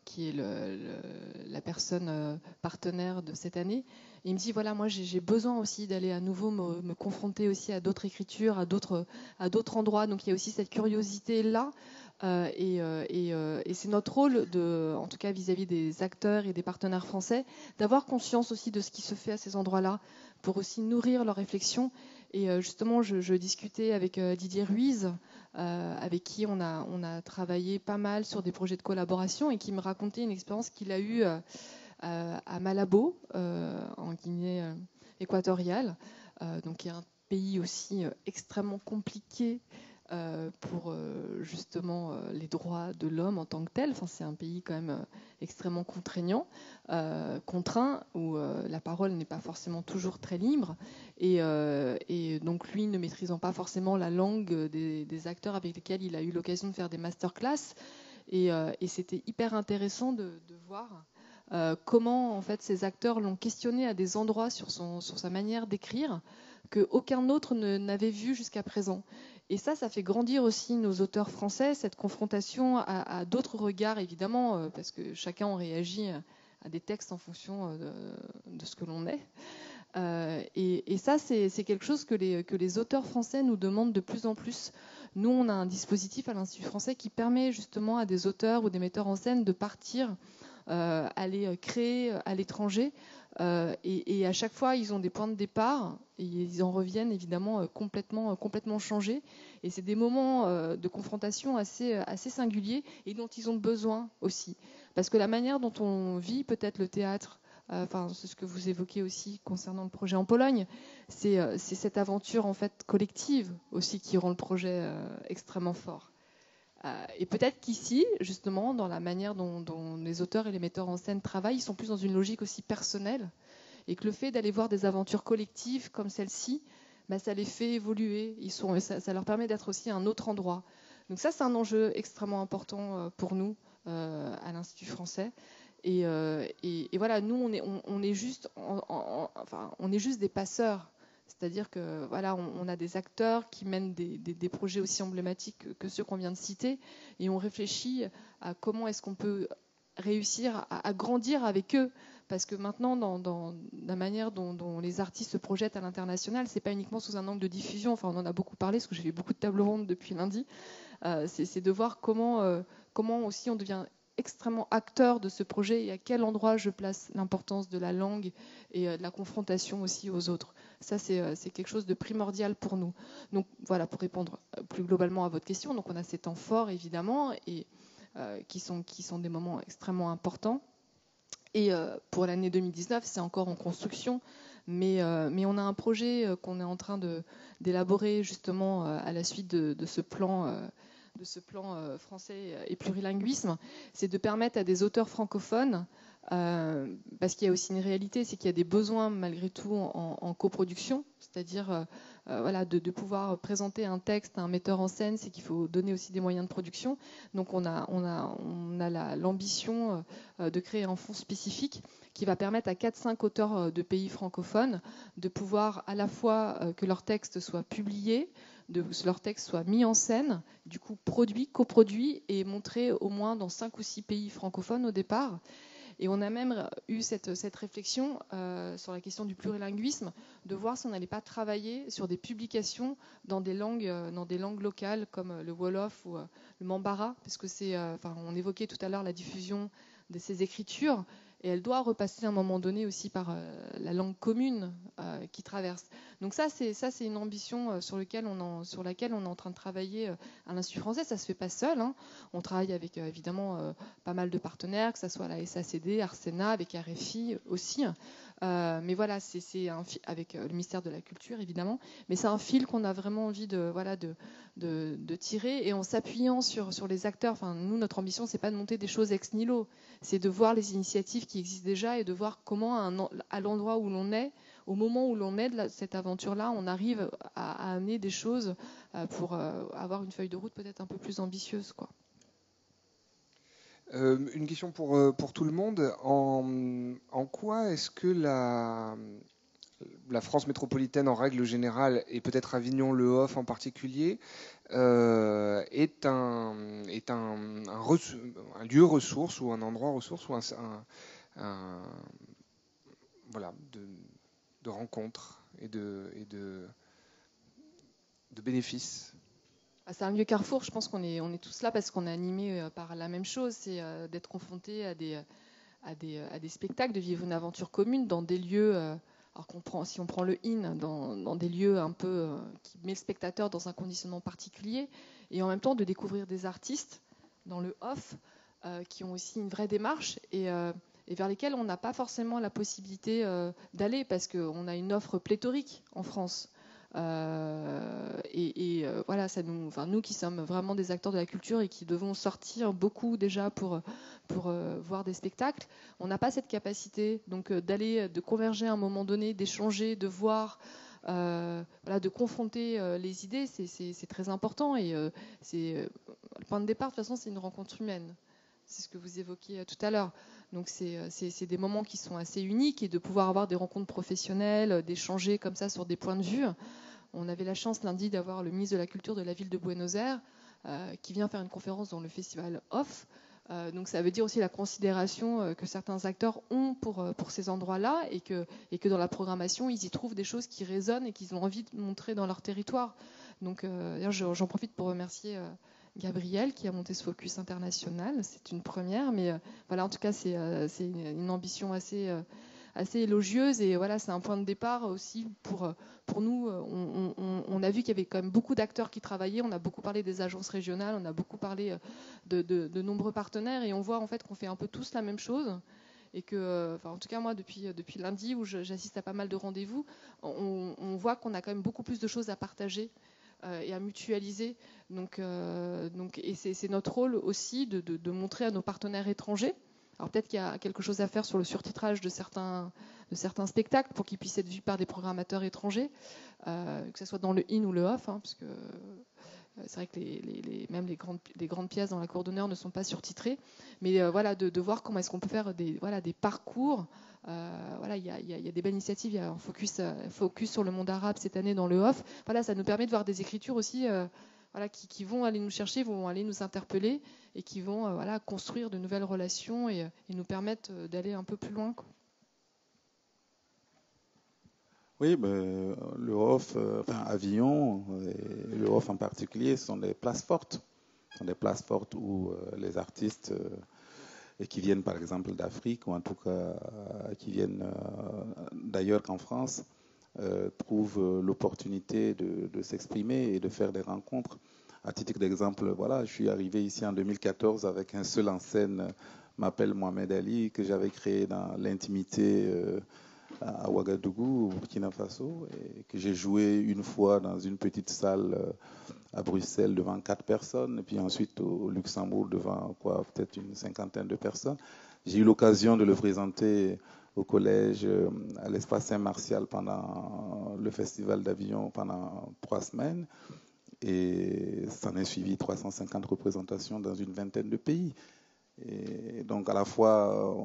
qui est la personne partenaire de cette année. Et il me dit, voilà, moi j'ai besoin aussi d'aller à nouveau me confronter aussi à d'autres écritures, à d'autres endroits. Donc il y a aussi cette curiosité-là. Et c'est notre rôle, en tout cas vis-à-vis des acteurs et des partenaires français, d'avoir conscience aussi de ce qui se fait à ces endroits-là, pour aussi nourrir leur réflexion. Et justement, je discutais avec Didier Ruiz, avec qui on a travaillé pas mal sur des projets de collaboration, et qui me racontait une expérience qu'il a eue à Malabo, en Guinée équatoriale, donc qui est un pays aussi extrêmement compliqué pour justement les droits de l'homme en tant que tel. Enfin, c'est un pays quand même extrêmement contraignant, contraint, où la parole n'est pas forcément toujours très libre. Et donc lui, ne maîtrisant pas forcément la langue des acteurs avec lesquels il a eu l'occasion de faire des masterclass. Et c'était hyper intéressant de voir comment en fait ces acteurs l'ont questionné à des endroits sur sa manière d'écrire qu'aucun autre n'avait vu jusqu'à présent. Et ça fait grandir aussi nos auteurs français, cette confrontation à d'autres regards, évidemment, parce que chacun en réagit à des textes en fonction de ce que l'on est. Et ça, c'est quelque chose que les auteurs français nous demandent de plus en plus. Nous, on a un dispositif à l'Institut français qui permet justement à des auteurs ou des metteurs en scène de partir, aller créer à l'étranger. Et à chaque fois, ils ont des points de départ et ils en reviennent évidemment complètement changés. Et c'est des moments de confrontation assez singuliers et dont ils ont besoin aussi. Parce que la manière dont on vit peut-être le théâtre, c'est ce que vous évoquez aussi concernant le projet en Pologne, c'est cette aventure en fait collective aussi qui rend le projet extrêmement fort. Et peut-être qu'ici, justement, dans la manière dont les auteurs et les metteurs en scène travaillent, ils sont plus dans une logique aussi personnelle, et que le fait d'aller voir des aventures collectives comme celle-ci, ça les fait évoluer. Ça leur permet d'être aussi à un autre endroit. Donc ça, c'est un enjeu extrêmement important pour nous à l'Institut français. Et voilà, nous, on est juste des passeurs. C'est-à-dire que voilà, on a des acteurs qui mènent des projets aussi emblématiques que ceux qu'on vient de citer, et on réfléchit à comment est-ce qu'on peut réussir à grandir avec eux. Parce que maintenant, dans la manière dont les artistes se projettent à l'international, c'est pas uniquement sous un angle de diffusion. Enfin, on en a beaucoup parlé, parce que j'ai fait beaucoup de tables rondes depuis lundi. C'est de voir comment aussi on devient extrêmement acteur de ce projet, et à quel endroit je place l'importance de la langue et de la confrontation aussi aux autres. Ça, c'est quelque chose de primordial pour nous. Donc voilà, pour répondre plus globalement à votre question, donc on a ces temps forts évidemment, et qui sont des moments extrêmement importants. Et pour l'année 2019, c'est encore en construction, mais on a un projet qu'on est en train d'élaborer justement à la suite de ce plan français et plurilinguisme. C'est de permettre à des auteurs francophones, parce qu'il y a aussi une réalité, c'est qu'il y a des besoins malgré tout en coproduction, c'est-à-dire de pouvoir présenter un texte à un metteur en scène, c'est qu'il faut donner aussi des moyens de production. Donc on a l'ambition de créer un fonds spécifique qui va permettre à 4-5 auteurs de pays francophones de pouvoir à la fois que leur texte soit publié, que leur texte soit mis en scène, du coup produit, coproduit, et montré au moins dans 5 ou 6 pays francophones au départ. Et on a même eu cette réflexion sur la question du plurilinguisme, de voir si on n'allait pas travailler sur des publications dans des langues locales comme le Wolof ou le Mambara, parce que on évoquait tout à l'heure la diffusion de ces écritures, et elle doit repasser à un moment donné aussi par la langue commune qui traverse. Donc ça, c'est une ambition sur laquelle on est en train de travailler à l'Institut français. Ça se fait pas seul, hein. On travaille avec évidemment pas mal de partenaires, que ce soit la SACD, Arsena, avec RFI aussi. Mais voilà, c'est avec le ministère de la Culture évidemment. Mais c'est un fil qu'on a vraiment envie de tirer, et en s'appuyant sur les acteurs. Enfin, nous, notre ambition, c'est pas de monter des choses ex nihilo, c'est de voir les initiatives qui existent déjà, et de voir comment à l'endroit où l'on est, au moment où l'on est de cette aventure-là, on arrive à amener des choses pour avoir une feuille de route peut-être un peu plus ambitieuse, quoi.
Une question pour tout le monde. En quoi est-ce que la France métropolitaine en règle générale, et peut-être Avignon, Le Hoff en particulier, est un lieu ressource ou un endroit ressource ou voilà, de rencontres et de bénéfices.
C'est un lieu carrefour, je pense qu'on est tous là parce qu'on est animés par la même chose, c'est d'être confrontés à des spectacles, de vivre une aventure commune dans des lieux, si on prend le IN, dans des lieux un peu qui met le spectateur dans un conditionnement particulier, et en même temps de découvrir des artistes dans le off qui ont aussi une vraie démarche et vers lesquels on n'a pas forcément la possibilité d'aller parce qu'on a une offre pléthorique en France. Voilà, nous qui sommes vraiment des acteurs de la culture et qui devons sortir beaucoup déjà pour voir des spectacles, on n'a pas cette capacité donc de converger à un moment donné, d'échanger, de voir, de confronter les idées, c'est très important et le point de départ de toute façon c'est une rencontre humaine. C'est ce que vous évoquiez tout à l'heure. Donc c'est des moments qui sont assez uniques et de pouvoir avoir des rencontres professionnelles, d'échanger comme ça sur des points de vue. On avait la chance lundi d'avoir le ministre de la Culture de la ville de Buenos Aires qui vient faire une conférence dans le festival Off. Donc ça veut dire aussi la considération que certains acteurs ont pour ces endroits-là et que dans la programmation, ils y trouvent des choses qui résonnent et qu'ils ont envie de montrer dans leur territoire. Donc d'ailleurs, j'en profite pour remercier Gabriel qui a monté ce focus international. C'est une première, mais voilà, en tout cas, c'est une ambition assez élogieuse et voilà, c'est un point de départ aussi pour nous. On a vu qu'il y avait quand même beaucoup d'acteurs qui travaillaient. On a beaucoup parlé des agences régionales, on a beaucoup parlé de nombreux partenaires et on voit en fait qu'on fait un peu tous la même chose. Et que, en tout cas moi depuis lundi où j'assiste à pas mal de rendez-vous, on voit qu'on a quand même beaucoup plus de choses à partager et à mutualiser. Et c'est notre rôle aussi de montrer à nos partenaires étrangers. Alors peut-être qu'il y a quelque chose à faire sur le surtitrage de certains spectacles pour qu'ils puissent être vus par des programmateurs étrangers, que ce soit dans le in ou le off, parce que c'est vrai que même les grandes pièces dans la cour d'honneur ne sont pas surtitrées. Mais voilà, de voir comment est-ce qu'on peut faire des parcours. Voilà, il y a des belles initiatives. Il y a un focus sur le monde arabe cette année dans le off. Voilà, ça nous permet de voir des écritures aussi. Voilà, qui vont aller nous chercher, vont aller nous interpeller et qui vont construire de nouvelles relations et nous permettre d'aller un peu plus loin, quoi.
Oui, le Off, Avignon, et le Off en particulier, sont des places fortes. Ce sont des places fortes où les artistes qui viennent par exemple d'Afrique ou en tout cas qui viennent d'ailleurs qu'en France, trouvent l'opportunité de s'exprimer et de faire des rencontres. À titre d'exemple, voilà, je suis arrivé ici en 2014 avec un seul en scène, m'appelle Mohamed Ali, que j'avais créé dans l'intimité à Ouagadougou, au Burkina Faso, et que j'ai joué une fois dans une petite salle à Bruxelles devant 4 personnes, et puis ensuite au Luxembourg devant peut-être une 50aine de personnes. J'ai eu l'occasion de le présenter au collège, à l'espace Saint-Martial pendant le festival d'Avignon pendant 3 semaines. Et s'en est suivi 350 représentations dans une vingtaine de pays. Et donc à la fois,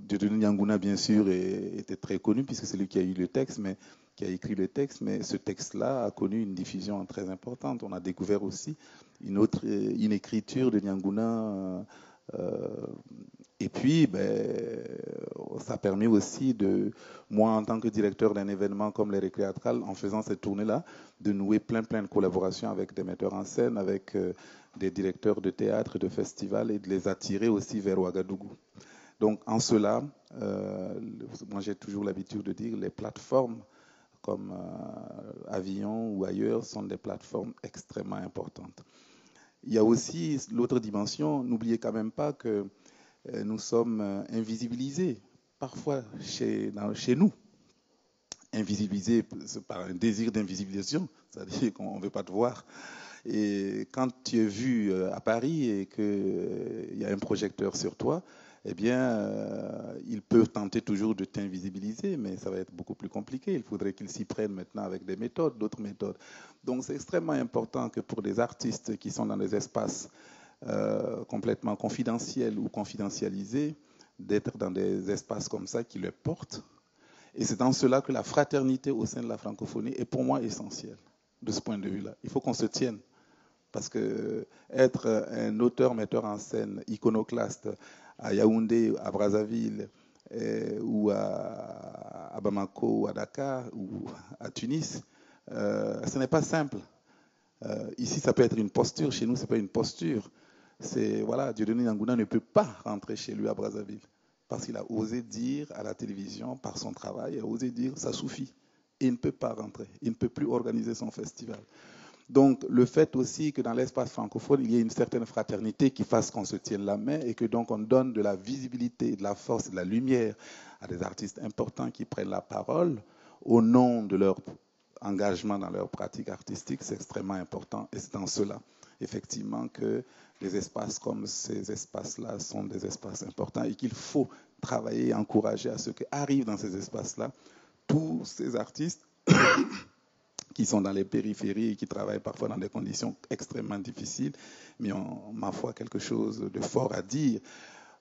Dieudonné Nianguna bien sûr était très connu puisque c'est lui qui a eu le texte, mais qui a écrit le texte, mais ce texte-là a connu une diffusion très importante. On a découvert aussi une écriture de Nianguna. Et puis, ça permet aussi moi en tant que directeur d'un événement comme les Récréatrales, en faisant cette tournée-là, de nouer plein de collaborations avec des metteurs en scène, avec des directeurs de théâtre, de festivals, et de les attirer aussi vers Ouagadougou. Donc en cela, moi j'ai toujours l'habitude de dire les plateformes comme Avignon ou ailleurs sont des plateformes extrêmement importantes. Il y a aussi l'autre dimension, n'oubliez quand même pas que nous sommes invisibilisés, parfois chez nous. Invisibilisés par un désir d'invisibilisation, c'est-à-dire qu'on ne veut pas te voir. Et quand tu es vu à Paris et qu'il y a un projecteur sur toi, eh bien, il peut tenter toujours de t'invisibiliser, mais ça va être beaucoup plus compliqué. Il faudrait qu'il s'y prenne maintenant avec des méthodes, d'autres méthodes. Donc, c'est extrêmement important que pour des artistes qui sont dans des espaces complètement confidentiels ou confidentialisés, d'être dans des espaces comme ça qui les portent Et c'est en cela que la fraternité au sein de la francophonie est pour moi essentielle, de ce point de vue-là. Il faut qu'on se tienne. Parce que être un auteur, metteur en scène, iconoclaste à Yaoundé, à Brazzaville, ou à Bamako, ou à Dakar, ou à Tunis, ce n'est pas simple. Ici, ça peut être une posture. Chez nous, ce n'est pas une posture. C'est, voilà, Dieudonné Nguna ne peut pas rentrer chez lui à Brazzaville. Parce qu'il a osé dire à la télévision, par son travail, il a osé dire ça suffit. Et il ne peut pas rentrer. Il ne peut plus organiser son festival. Donc, le fait aussi que dans l'espace francophone, il y ait une certaine fraternité qui fasse qu'on se tienne la main et que donc on donne de la visibilité, de la force, de la lumière à des artistes importants qui prennent la parole au nom de leur engagement dans leur pratique artistique, c'est extrêmement important. Et c'est en cela, effectivement, que les espaces comme ces espaces-là sont des espaces importants et qu'il faut travailler et encourager à ce qu'arrivent dans ces espaces-là tous ces artistes qui sont dans les périphéries et qui travaillent parfois dans des conditions extrêmement difficiles, mais ont, ma foi, quelque chose de fort à dire.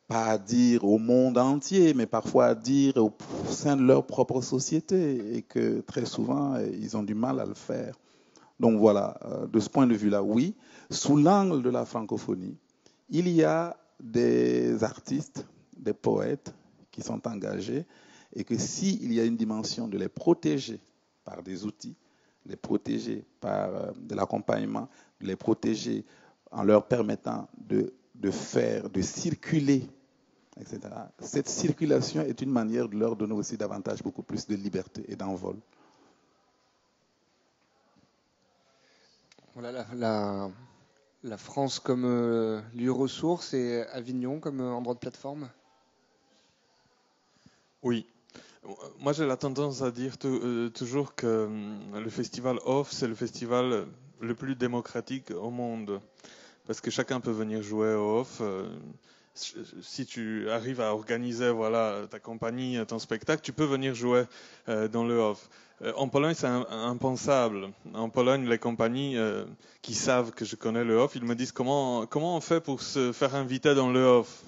Pas à dire au monde entier, mais parfois à dire au sein de leur propre société, et que très souvent, ils ont du mal à le faire. Donc voilà, de ce point de vue-là, oui, sous l'angle de la francophonie, il y a des artistes, des poètes qui sont engagés, et que s'il y a une dimension de les protéger par des outils, les protéger par de l'accompagnement, de les protéger en leur permettant de faire, de circuler, etc. Cette circulation est une manière de leur donner aussi davantage, beaucoup plus de liberté et d'envol.
Voilà la France comme lieu ressource et Avignon comme endroit de plateforme.
Oui. Moi, j'ai la tendance à dire toujours que le festival OFF, c'est le festival le plus démocratique au monde. Parce que chacun peut venir jouer au OFF. Si tu arrives à organiser voilà, ta compagnie, ton spectacle, tu peux venir jouer dans le OFF. En Pologne, c'est impensable. En Pologne, les compagnies qui savent que je connais le OFF, ils me disent comment on fait pour se faire inviter dans le OFF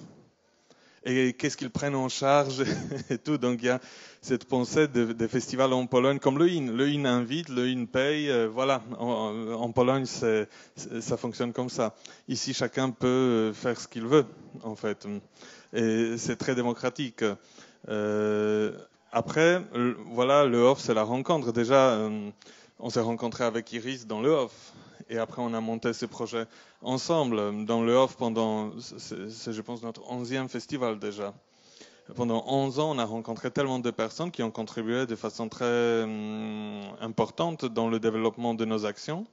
et qu'est-ce qu'ils prennent en charge et tout. Donc il y a cette pensée des festivals en Pologne comme le IN. Le IN invite, le IN paye. Voilà, en Pologne, ça fonctionne comme ça. Ici, chacun peut faire ce qu'il veut, en fait. Et c'est très démocratique. Après, voilà, le OFF, c'est la rencontre. Déjà, on s'est rencontré avec Iris dans le OFF. Et après, on a monté ces projets ensemble dans le OFF pendant, c'est, je pense, notre 11e festival déjà. Pendant 11 ans, on a rencontré tellement de personnes qui ont contribué de façon très importante dans le développement de nos actions.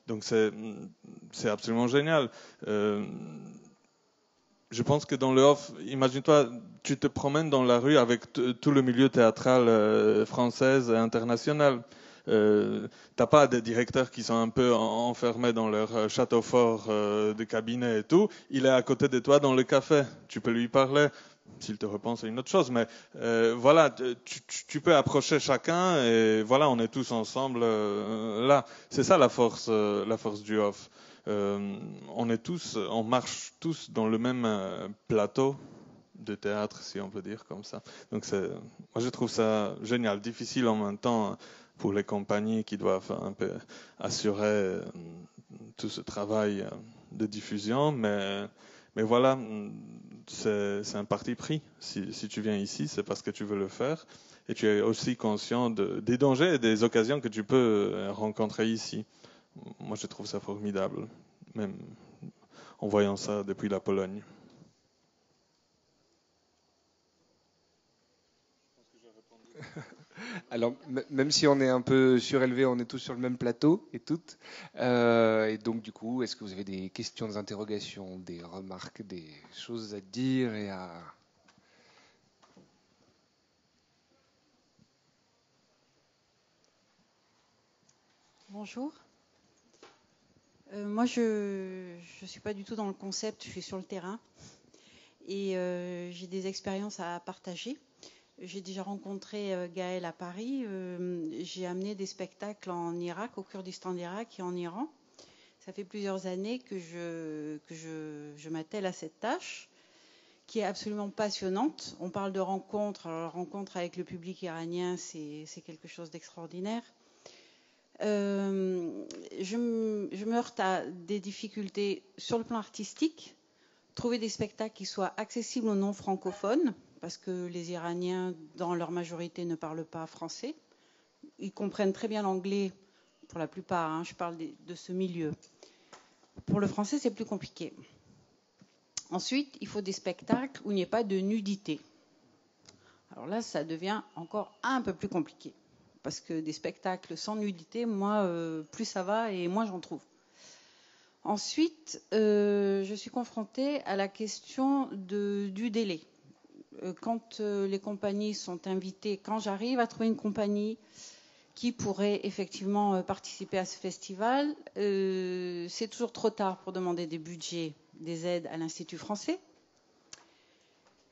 Donc, c'est absolument génial. Je pense que dans le OFF, imagine-toi, tu te promènes dans la rue avec tout le milieu théâtral français et international. T'as pas des directeurs qui sont un peu enfermés dans leur château fort de cabinet et tout. Il est à côté de toi dans le café. Tu peux lui parler. S'il te répond, c'est une autre chose. Mais voilà, tu peux approcher chacun et voilà, on est tous ensemble là. C'est ça la force du OFF. On marche tous dans le même plateau de théâtre, si on peut dire comme ça. Donc moi je trouve ça génial, difficile en même temps pour les compagnies qui doivent un peu assurer tout ce travail de diffusion, mais voilà, c'est un parti pris. Si tu viens ici, c'est parce que tu veux le faire et tu es aussi conscient des dangers et des occasions que tu peux rencontrer ici. Moi, je trouve ça formidable, même en voyant ça depuis la Pologne.
Alors, même si on est un peu surélevé, on est tous sur le même plateau et toutes. Et donc, du coup, est-ce que vous avez des questions, des interrogations, des remarques, des choses à dire et à...
Bonjour. Moi, je ne suis pas du tout dans le concept, je suis sur le terrain et j'ai des expériences à partager. J'ai déjà rencontré Gaël à Paris. J'ai amené des spectacles en Irak, au Kurdistan d'Irak et en Iran. Ça fait plusieurs années que je m'attelle à cette tâche. qui est absolument passionnante. On parle de rencontres. Alors, la rencontre avec le public iranien, c'est quelque chose d'extraordinaire. Je me heurte à des difficultés sur le plan artistique. Trouver des spectacles qui soient accessibles aux non-francophones, parce que les Iraniens, dans leur majorité, ne parlent pas français. Ils comprennent très bien l'anglais, pour la plupart, hein, je parle de ce milieu. Pour le français, c'est plus compliqué. Ensuite, il faut des spectacles où il n'y ait pas de nudité. Alors là, ça devient encore un peu plus compliqué. Parce que des spectacles sans nudité, moi, plus ça va et moins j'en trouve. Ensuite, je suis confrontée à la question du délai. Quand les compagnies sont invitées, quand j'arrive à trouver une compagnie qui pourrait effectivement participer à ce festival, c'est toujours trop tard pour demander des budgets, des aides à l'Institut français.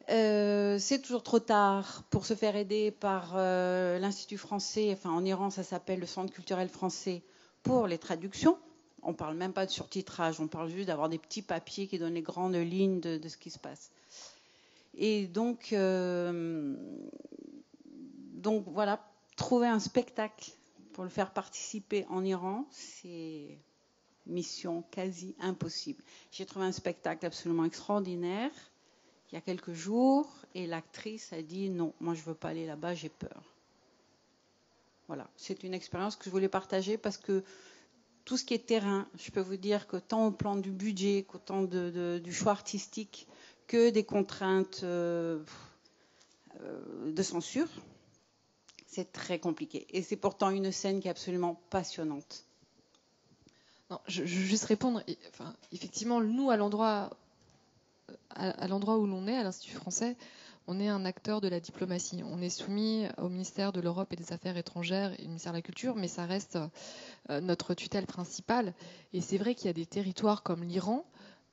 C'est toujours trop tard pour se faire aider par l'Institut français, enfin en Iran ça s'appelle le Centre culturel français, pour les traductions. On ne parle même pas de surtitrage, on parle juste d'avoir des petits papiers qui donnent les grandes lignes de ce qui se passe. Et donc voilà, trouver un spectacle pour le faire participer en Iran, c'est mission quasi impossible. J'ai trouvé un spectacle absolument extraordinaire il y a quelques jours, et l'actrice a dit non, moi je ne veux pas aller là-bas, j'ai peur. Voilà, c'est une expérience que je voulais partager parce que tout ce qui est terrain, je peux vous dire que tant au plan du budget qu'autant du choix artistique que des contraintes de censure, c'est très compliqué. Et c'est pourtant une scène qui est absolument passionnante.
Non, je veux juste répondre. Enfin, effectivement, nous, à l'endroit où l'on est, à l'Institut français, on est un acteur de la diplomatie. On est soumis au ministère de l'Europe et des Affaires étrangères et au ministère de la Culture, mais ça reste notre tutelle principale. Et c'est vrai qu'il y a des territoires comme l'Iran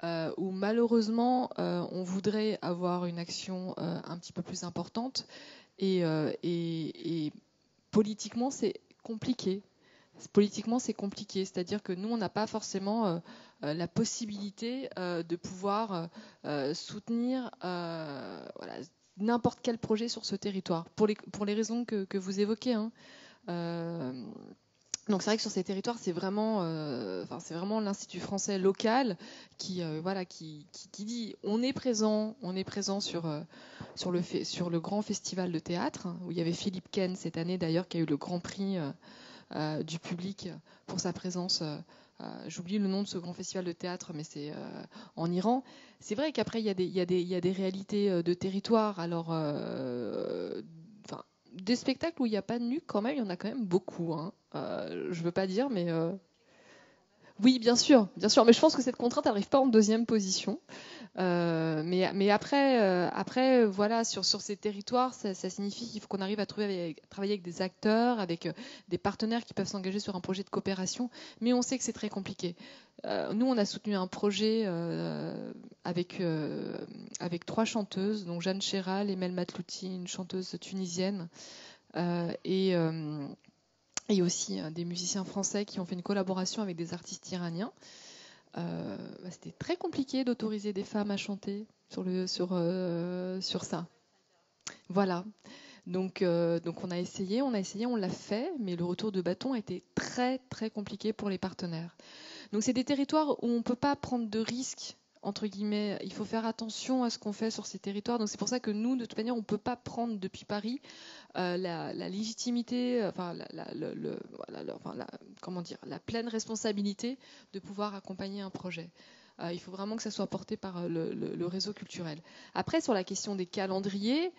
où malheureusement on voudrait avoir une action un petit peu plus importante. Et politiquement, c'est compliqué. Politiquement, c'est compliqué. C'est-à-dire que nous, on n'a pas forcément la possibilité de pouvoir soutenir n'importe quel projet sur ce territoire, pour les raisons que vous évoquez. Hein. Donc c'est vrai que sur ces territoires, c'est vraiment l'Institut français local qui dit on est présent sur le grand festival de théâtre, où il y avait Philippe Ken cette année d'ailleurs qui a eu le grand prix du public pour sa présence. J'oublie le nom de ce grand festival de théâtre, mais c'est en Iran. C'est vrai qu'après, il y a des réalités de territoire. Alors, des spectacles où il n'y a pas de nu, quand même, il y en a quand même beaucoup. Hein. Je ne veux pas dire, mais... Oui, bien sûr. Mais je pense que cette contrainte n'arrive pas en deuxième position. Mais après, voilà, sur ces territoires, ça signifie qu'il faut qu'on arrive à travailler avec des acteurs, avec des partenaires qui peuvent s'engager sur un projet de coopération. Mais on sait que c'est très compliqué. Nous, on a soutenu un projet avec 3 chanteuses, donc Jeanne Chéral, Emel Matlouti, une chanteuse tunisienne, et aussi des musiciens français qui ont fait une collaboration avec des artistes iraniens. C'était très compliqué d'autoriser des femmes à chanter sur ça. Voilà. Donc on a essayé, on l'a fait, mais le retour de bâton a été très très compliqué pour les partenaires. Donc c'est des territoires où on ne peut pas prendre de risques, entre guillemets. Il faut faire attention à ce qu'on fait sur ces territoires. Donc c'est pour ça que nous, de toute manière, on ne peut pas prendre depuis Paris la légitimité, la pleine responsabilité de pouvoir accompagner un projet. Il faut vraiment que ça soit porté par le réseau culturel. Après, sur la question des calendriers,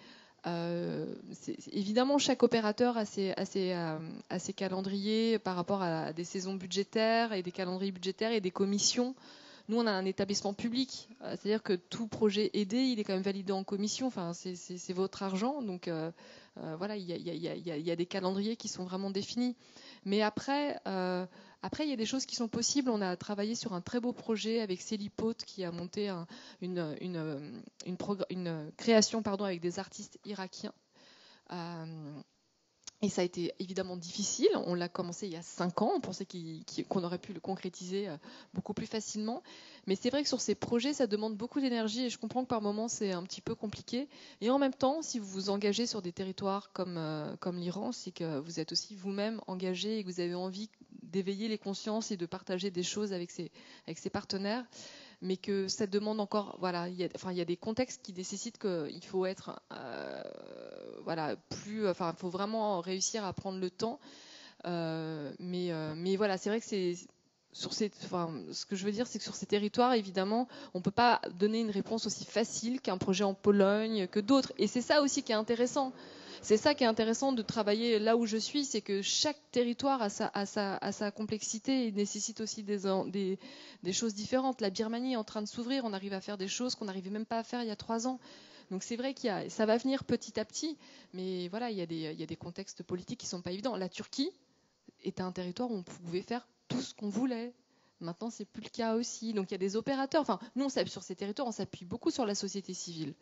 évidemment, chaque opérateur a ses calendriers par rapport à des saisons budgétaires et des calendriers budgétaires et des commissions. Nous, on a un établissement public, c'est-à-dire que tout projet aidé, il est quand même validé en commission. Enfin, c'est votre argent, donc voilà, il y a des calendriers qui sont vraiment définis. Mais après, il y a des choses qui sont possibles. On a travaillé sur un très beau projet avec Célipote qui a monté une création avec des artistes irakiens. Et ça a été évidemment difficile. On l'a commencé il y a 5 ans. On pensait qu'on aurait pu le concrétiser beaucoup plus facilement. Mais c'est vrai que sur ces projets, ça demande beaucoup d'énergie. Et je comprends que par moments, c'est un petit peu compliqué. Et en même temps, si vous vous engagez sur des territoires comme l'Iran, c'est que vous êtes aussi vous-même engagé et que vous avez envie d'éveiller les consciences et de partager des choses avec ses partenaires. Mais que ça demande encore, voilà, il y a des contextes qui nécessitent qu'il faut être, il faut vraiment réussir à prendre le temps. Mais voilà, c'est vrai que ce que je veux dire, c'est que sur ces territoires, évidemment, on ne peut pas donner une réponse aussi facile qu'un projet en Pologne, que d'autres. Et c'est ça aussi qui est intéressant. C'est ça qui est intéressant de travailler là où je suis, c'est que chaque territoire a sa complexité et nécessite aussi des choses différentes. La Birmanie est en train de s'ouvrir, on arrive à faire des choses qu'on n'arrivait même pas à faire il y a 3 ans. Donc c'est vrai ça va venir petit à petit, mais voilà, il y a des contextes politiques qui ne sont pas évidents. La Turquie était un territoire où on pouvait faire tout ce qu'on voulait. Maintenant, c'est plus le cas aussi. Donc il y a des opérateurs. Enfin, nous, sur ces territoires, on s'appuie beaucoup sur la société civile.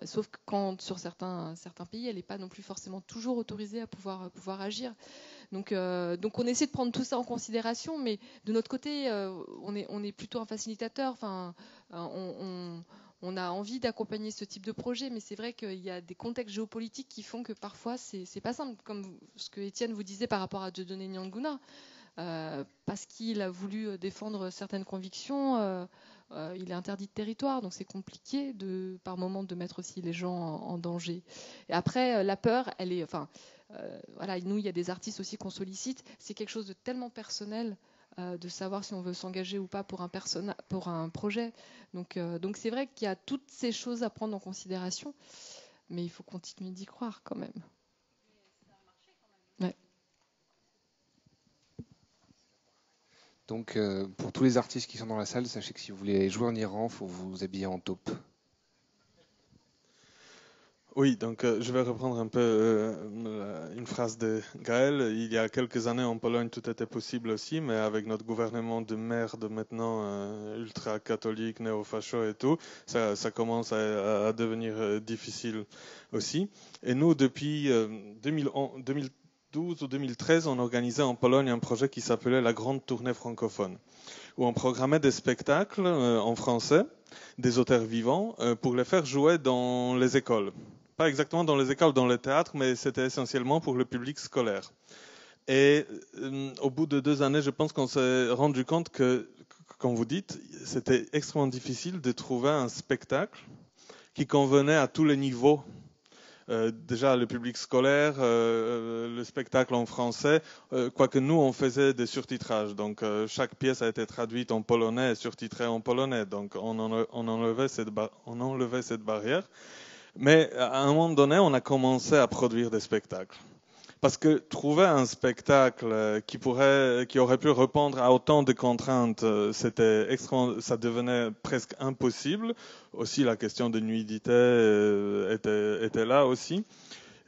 Sauf que quand sur certains pays, elle n'est pas non plus forcément toujours autorisée à pouvoir agir. Donc on essaie de prendre tout ça en considération, mais de notre côté, on est plutôt un facilitateur. Enfin, on a envie d'accompagner ce type de projet, mais c'est vrai qu'il y a des contextes géopolitiques qui font que parfois c'est pas simple, comme ce que Étienne vous disait par rapport à Dieudonné Nianguna. Parce qu'il a voulu défendre certaines convictions, il est interdit de territoire, donc c'est compliqué par moment de mettre aussi les gens en danger. Et après, la peur, elle est, voilà, nous il y a des artistes aussi qu'on sollicite, c'est quelque chose de tellement personnel de savoir si on veut s'engager ou pas pour un projet. Donc c'est vrai qu'il y a toutes ces choses à prendre en considération, mais il faut continuer d'y croire quand même. Ouais.
Donc, pour tous les artistes qui sont dans la salle, sachez que si vous voulez jouer en Iran, il faut vous habiller en taupe.
Oui, donc je vais reprendre un peu une phrase de Gaël. Il y a quelques années en Pologne, tout était possible aussi, mais avec notre gouvernement de merde maintenant ultra-catholique, néo-facho et tout, ça commence à devenir difficile aussi. Et nous, depuis 2012 ou 2013, on organisait en Pologne un projet qui s'appelait la Grande Tournée francophone, où on programmait des spectacles en français, des auteurs vivants, pour les faire jouer dans les écoles. Pas exactement dans les écoles, dans les théâtres, mais c'était essentiellement pour le public scolaire. Et au bout de 2 années, je pense qu'on s'est rendu compte que, comme vous dites, c'était extrêmement difficile de trouver un spectacle qui convenait à tous les niveaux. Déjà le public scolaire, le spectacle en français, quoique nous on faisait des surtitrages, donc chaque pièce a été traduite en polonais et surtitrée en polonais, donc on enlevait cette barrière. Mais à un moment donné, on a commencé à produire des spectacles. Parce que trouver un spectacle qui aurait pu répondre à autant de contraintes, ça devenait presque impossible. Aussi, la question de nudité était là aussi.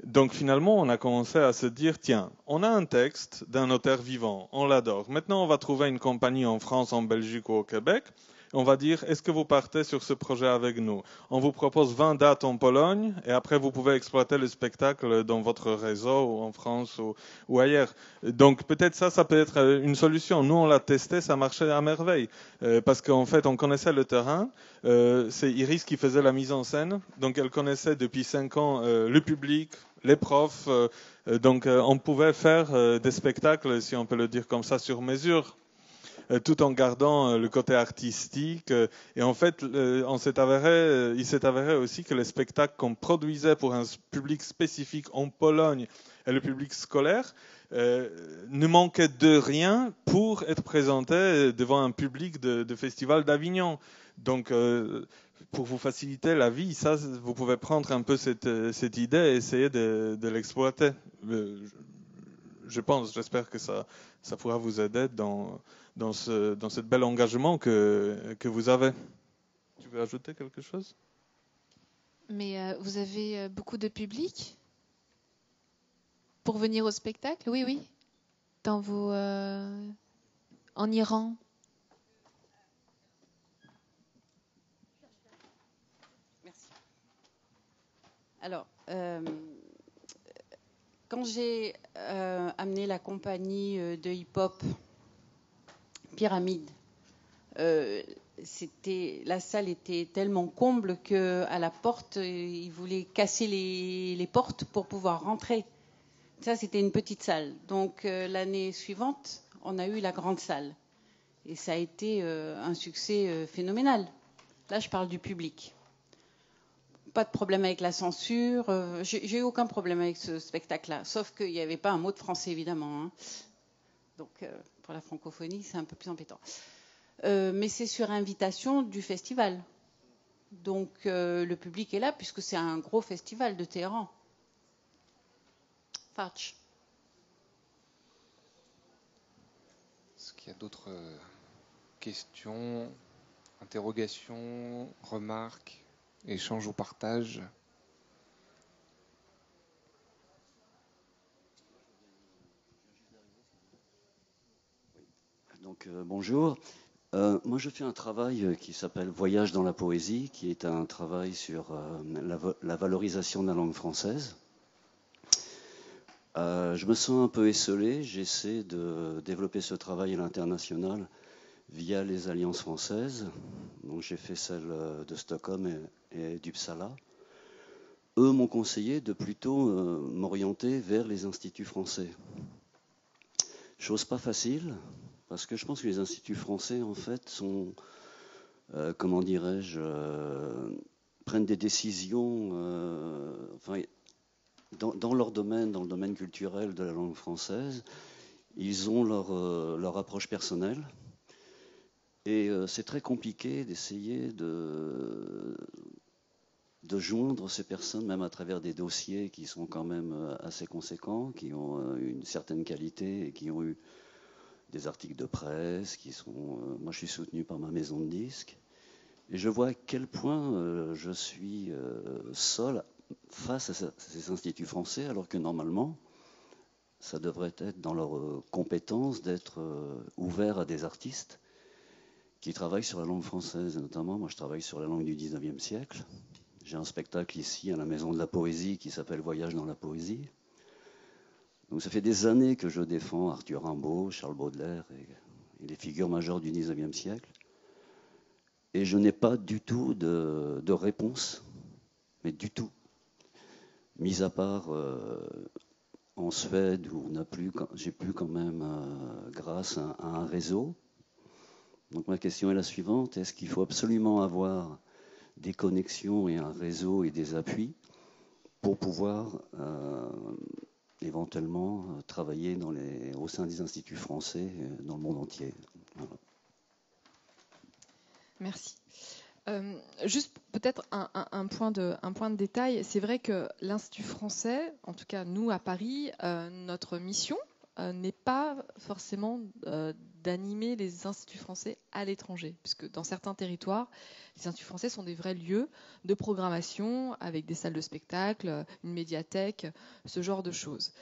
Donc finalement, on a commencé à se dire, tiens, on a un texte d'un auteur vivant, on l'adore. Maintenant, on va trouver une compagnie en France, en Belgique ou au Québec. On va dire, est-ce que vous partez sur ce projet avec nous? On vous propose 20 dates en Pologne et après vous pouvez exploiter le spectacle dans votre réseau ou en France ou ailleurs. Donc peut-être ça peut être une solution. Nous, on l'a testé, ça marchait à merveille. Parce qu'en fait, on connaissait le terrain. C'est Iris qui faisait la mise en scène. Donc elle connaissait depuis 5 ans le public, les profs. Donc on pouvait faire des spectacles, si on peut le dire comme ça, sur mesure, tout en gardant le côté artistique. Et en fait, il s'est avéré aussi que les spectacles qu'on produisait pour un public spécifique en Pologne et le public scolaire ne manquaient de rien pour être présentés devant un public de festival d'Avignon. Donc, pour vous faciliter la vie, ça, vous pouvez prendre un peu cette idée et essayer de l'exploiter. J'espère que ça pourra vous aider dans ce bel engagement que vous avez. Tu veux ajouter quelque chose?
Mais vous avez beaucoup de public pour venir au spectacle? Oui, oui. En Iran?
Merci. Alors, quand j'ai amené la compagnie de hip-hop Pyramide, la salle était tellement comble qu'à la porte, ils voulaient casser les portes pour pouvoir rentrer. Ça, c'était une petite salle. Donc, l'année suivante, on a eu la grande salle. Et ça a été un succès phénoménal. Là, je parle du public. Pas de problème avec la censure. J'ai eu aucun problème avec ce spectacle-là. Sauf qu'il n'y avait pas un mot de français, évidemment. Hein. Donc, pour la francophonie, c'est un peu plus embêtant. Mais c'est sur invitation du festival. Donc, le public est là, puisque c'est un gros festival de Téhéran. Farch.
Est-ce qu'il y a d'autres questions, interrogations, remarques, échanges ou partages?
Donc, bonjour. Moi, je fais un travail qui s'appelle Voyage dans la poésie, qui est un travail sur la valorisation de la langue française. Je me sens un peu esseulé. J'essaie de développer ce travail à l'international via les alliances françaises. Donc, j'ai fait celle de Stockholm et d'Uppsala. Eux m'ont conseillé de plutôt m'orienter vers les instituts français. Chose pas facile, parce que je pense que les instituts français, en fait, sont, comment dirais-je, prennent des décisions, dans leur domaine, dans le domaine culturel de la langue française, ils ont leur approche personnelle. Et c'est très compliqué d'essayer de joindre ces personnes, même à travers des dossiers qui sont quand même assez conséquents, qui ont une certaine qualité et qui ont eu des articles de presse, qui sont... moi, je suis soutenu par ma maison de disques. Et je vois à quel point je suis seul face à ces instituts français, alors que normalement, ça devrait être dans leur compétence d'être ouvert à des artistes qui travaillent sur la langue française. Et notamment, moi, je travaille sur la langue du 19e siècle. J'ai un spectacle ici à la Maison de la Poésie qui s'appelle Voyage dans la poésie. Donc ça fait des années que je défends Arthur Rimbaud, Charles Baudelaire et les figures majeures du 19e siècle. Et je n'ai pas du tout de réponse, mais du tout. Mis à part en Suède où j'ai pu quand même, grâce à un réseau. Donc ma question est la suivante, est-ce qu'il faut absolument avoir des connexions et un réseau et des appuis pour pouvoir éventuellement travailler au sein des instituts français dans le monde entier. Voilà.
Merci. Juste peut-être un point de détail. C'est vrai que l'Institut français, en tout cas nous à Paris, notre mission n'est pas forcément d'animer les instituts français à l'étranger, puisque dans certains territoires, les instituts français sont des vrais lieux de programmation avec des salles de spectacle, une médiathèque, ce genre de choses.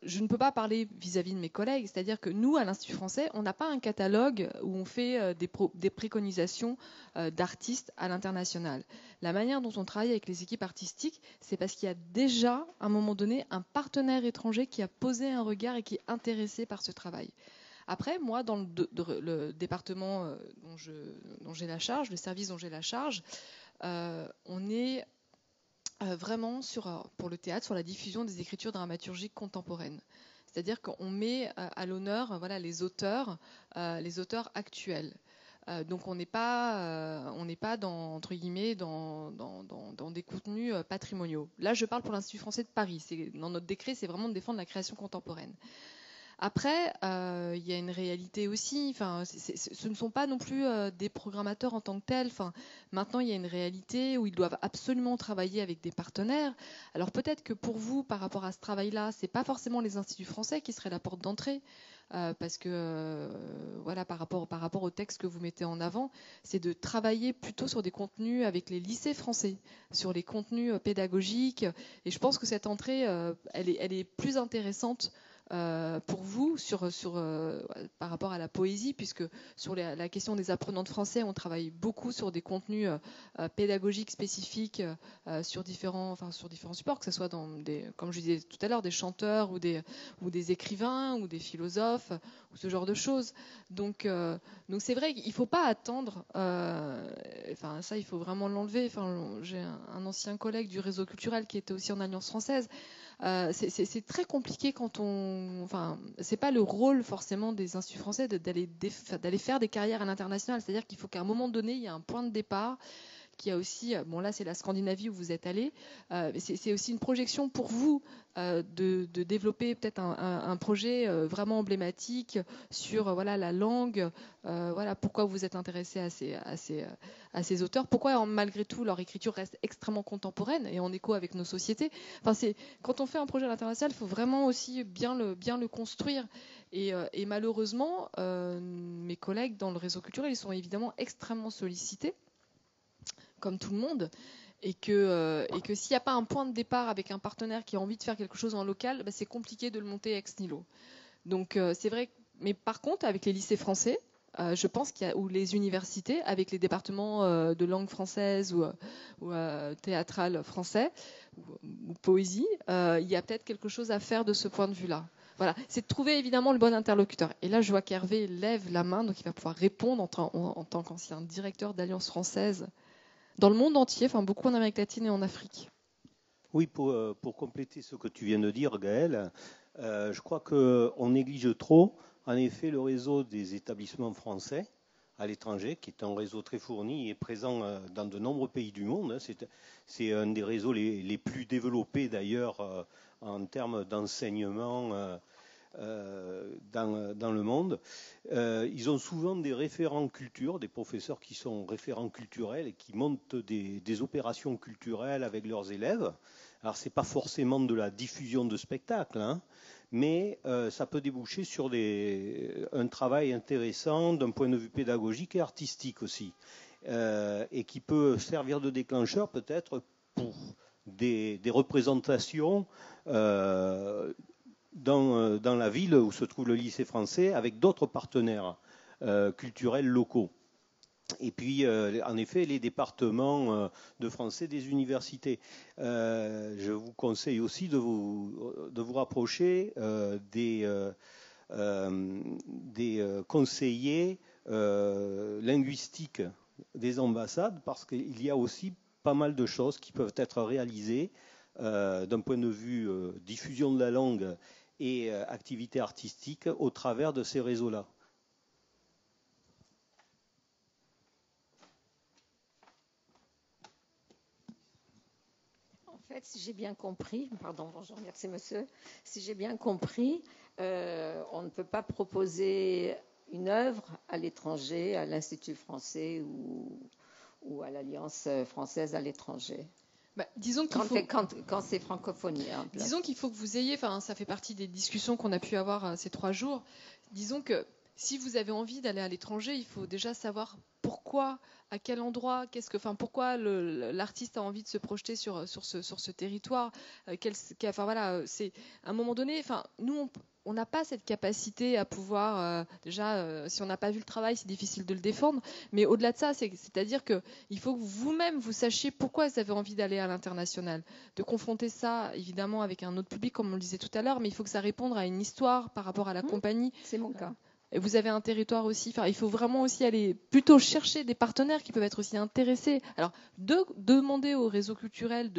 Je ne peux pas parler vis-à-vis de mes collègues, c'est-à-dire que nous, à l'Institut français, on n'a pas un catalogue où on fait des préconisations d'artistes à l'international. La manière dont on travaille avec les équipes artistiques, c'est parce qu'il y a déjà, à un moment donné, un partenaire étranger qui a posé un regard et qui est intéressé par ce travail. Après, moi, dans le département dont j'ai la charge, le service dont j'ai la charge, on est vraiment pour le théâtre sur la diffusion des écritures dramaturgiques contemporaines. C'est-à-dire qu'on met à l'honneur les auteurs actuels. Donc on n'est pas entre guillemets dans des contenus patrimoniaux. Là, je parle pour l'Institut français de Paris. Dans notre décret, c'est vraiment de défendre la création contemporaine. Après, il y a une réalité aussi. Ce ne sont pas non plus des programmateurs en tant que tels. Maintenant, il y a une réalité où ils doivent absolument travailler avec des partenaires. Alors peut-être que pour vous, par rapport à ce travail-là, c'est pas forcément les instituts français qui seraient la porte d'entrée, parce que par rapport au texte que vous mettez en avant, c'est de travailler plutôt sur des contenus avec les lycées français, sur les contenus pédagogiques. Et je pense que cette entrée, elle est plus intéressante pour vous par rapport à la poésie, puisque sur la question des apprenants de français, on travaille beaucoup sur des contenus pédagogiques spécifiques sur différents supports, que ce soit comme je disais tout à l'heure, des chanteurs ou des écrivains ou des philosophes ou ce genre de choses. Donc c'est vrai qu'il ne faut pas attendre. Ça, il faut vraiment l'enlever. J'ai un ancien collègue du réseau culturel qui était aussi en Alliance française. C'est très compliqué quand c'est pas le rôle forcément des instituts français d'aller faire des carrières à l'international. C'est-à-dire qu'il faut qu'à un moment donné, il y ait un point de départ. Qui a aussi, là c'est la Scandinavie où vous êtes allé, c'est aussi une projection pour vous de développer peut-être un projet vraiment emblématique sur la langue, pourquoi vous êtes intéressé à ces auteurs, pourquoi malgré tout leur écriture reste extrêmement contemporaine et en écho avec nos sociétés. Quand on fait un projet à l'international, il faut vraiment aussi bien le construire. Et malheureusement, mes collègues dans le réseau culturel, ils sont évidemment extrêmement sollicités, comme tout le monde, et que s'il n'y a pas un point de départ avec un partenaire qui a envie de faire quelque chose en local, c'est compliqué de le monter ex nihilo. Donc c'est vrai, mais par contre avec les lycées français, je pense ou les universités, avec les départements de langue française ou théâtral français ou poésie, il y a peut-être quelque chose à faire de ce point de vue-là. Voilà, c'est de trouver évidemment le bon interlocuteur. Et là, je vois qu'Hervé lève la main, donc il va pouvoir répondre en tant qu'ancien directeur d'Alliance française dans le monde entier, beaucoup en Amérique latine et en Afrique.
Oui, pour compléter ce que tu viens de dire, Gaëlle, je crois qu'on néglige trop, en effet, le réseau des établissements français à l'étranger, qui est un réseau très fourni et présent dans de nombreux pays du monde. C'est un des réseaux les plus développés, d'ailleurs, en termes d'enseignement dans le monde. Ils ont souvent des référents culture, des professeurs qui sont référents culturels et qui montent des opérations culturelles avec leurs élèves. Alors, ce n'est pas forcément de la diffusion de spectacles, mais ça peut déboucher sur un travail intéressant d'un point de vue pédagogique et artistique aussi, et qui peut servir de déclencheur peut-être pour des représentations dans la ville où se trouve le lycée français avec d'autres partenaires culturels locaux. Et puis, en effet, les départements de français des universités. Je vous conseille aussi de vous rapprocher des conseillers linguistiques des ambassades, parce qu'il y a aussi pas mal de choses qui peuvent être réalisées d'un point de vue diffusion de la langue et activité artistique au travers de ces réseaux-là.
En fait, si j'ai bien compris, bonjour, merci monsieur, si j'ai bien compris, on ne peut pas proposer une œuvre à l'étranger, à l'Institut français ou à l'Alliance française à l'étranger.
Disons
quand c'est francophonie.
Disons qu'il faut que vous ayez, ça fait partie des discussions qu'on a pu avoir ces 3 jours, disons que si vous avez envie d'aller à l'étranger, il faut déjà savoir pourquoi, à quel endroit, pourquoi l'artiste a envie de se projeter sur ce territoire. C'est à un moment donné. Nous, on n'a pas cette capacité à pouvoir si on n'a pas vu le travail, c'est difficile de le défendre. Mais au-delà de ça, c'est-à-dire que il faut que vous-même vous sachiez pourquoi vous avez envie d'aller à l'international, de confronter ça évidemment avec un autre public, comme on le disait tout à l'heure, mais il faut que ça réponde à une histoire par rapport à la compagnie.
C'est mon cas.
Et vous avez un territoire aussi. Il faut vraiment aussi aller plutôt chercher des partenaires qui peuvent être aussi intéressés. Alors, demander au réseau culturel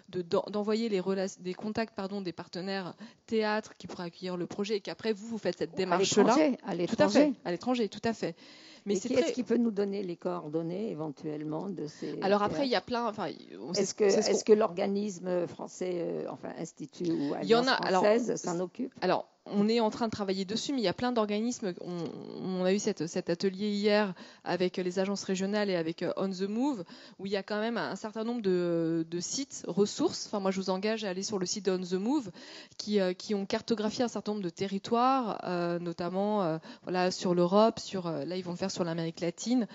d'envoyer des contacts, des partenaires théâtre qui pourraient accueillir le projet, et qu'après vous faites cette démarche-là.
À l'étranger.
Tout à fait. À l'étranger, tout à fait.
Mais est-ce qui peut nous donner les coordonnées éventuellement de ces...
Alors après, il y a plein...
Est-ce que l'organisme français, Institut ou Alliance française, s'en occupe?
Alors, on est en train de travailler dessus, mais il y a plein d'organismes. On a eu cet atelier hier avec les agences régionales et avec On the Move, où il y a quand même un certain nombre de sites, ressources. Moi, je vous engage à aller sur le site de On the Move, qui ont cartographié un certain nombre de territoires, notamment sur l'Europe. Là, ils vont le faire sur l'Amérique latine,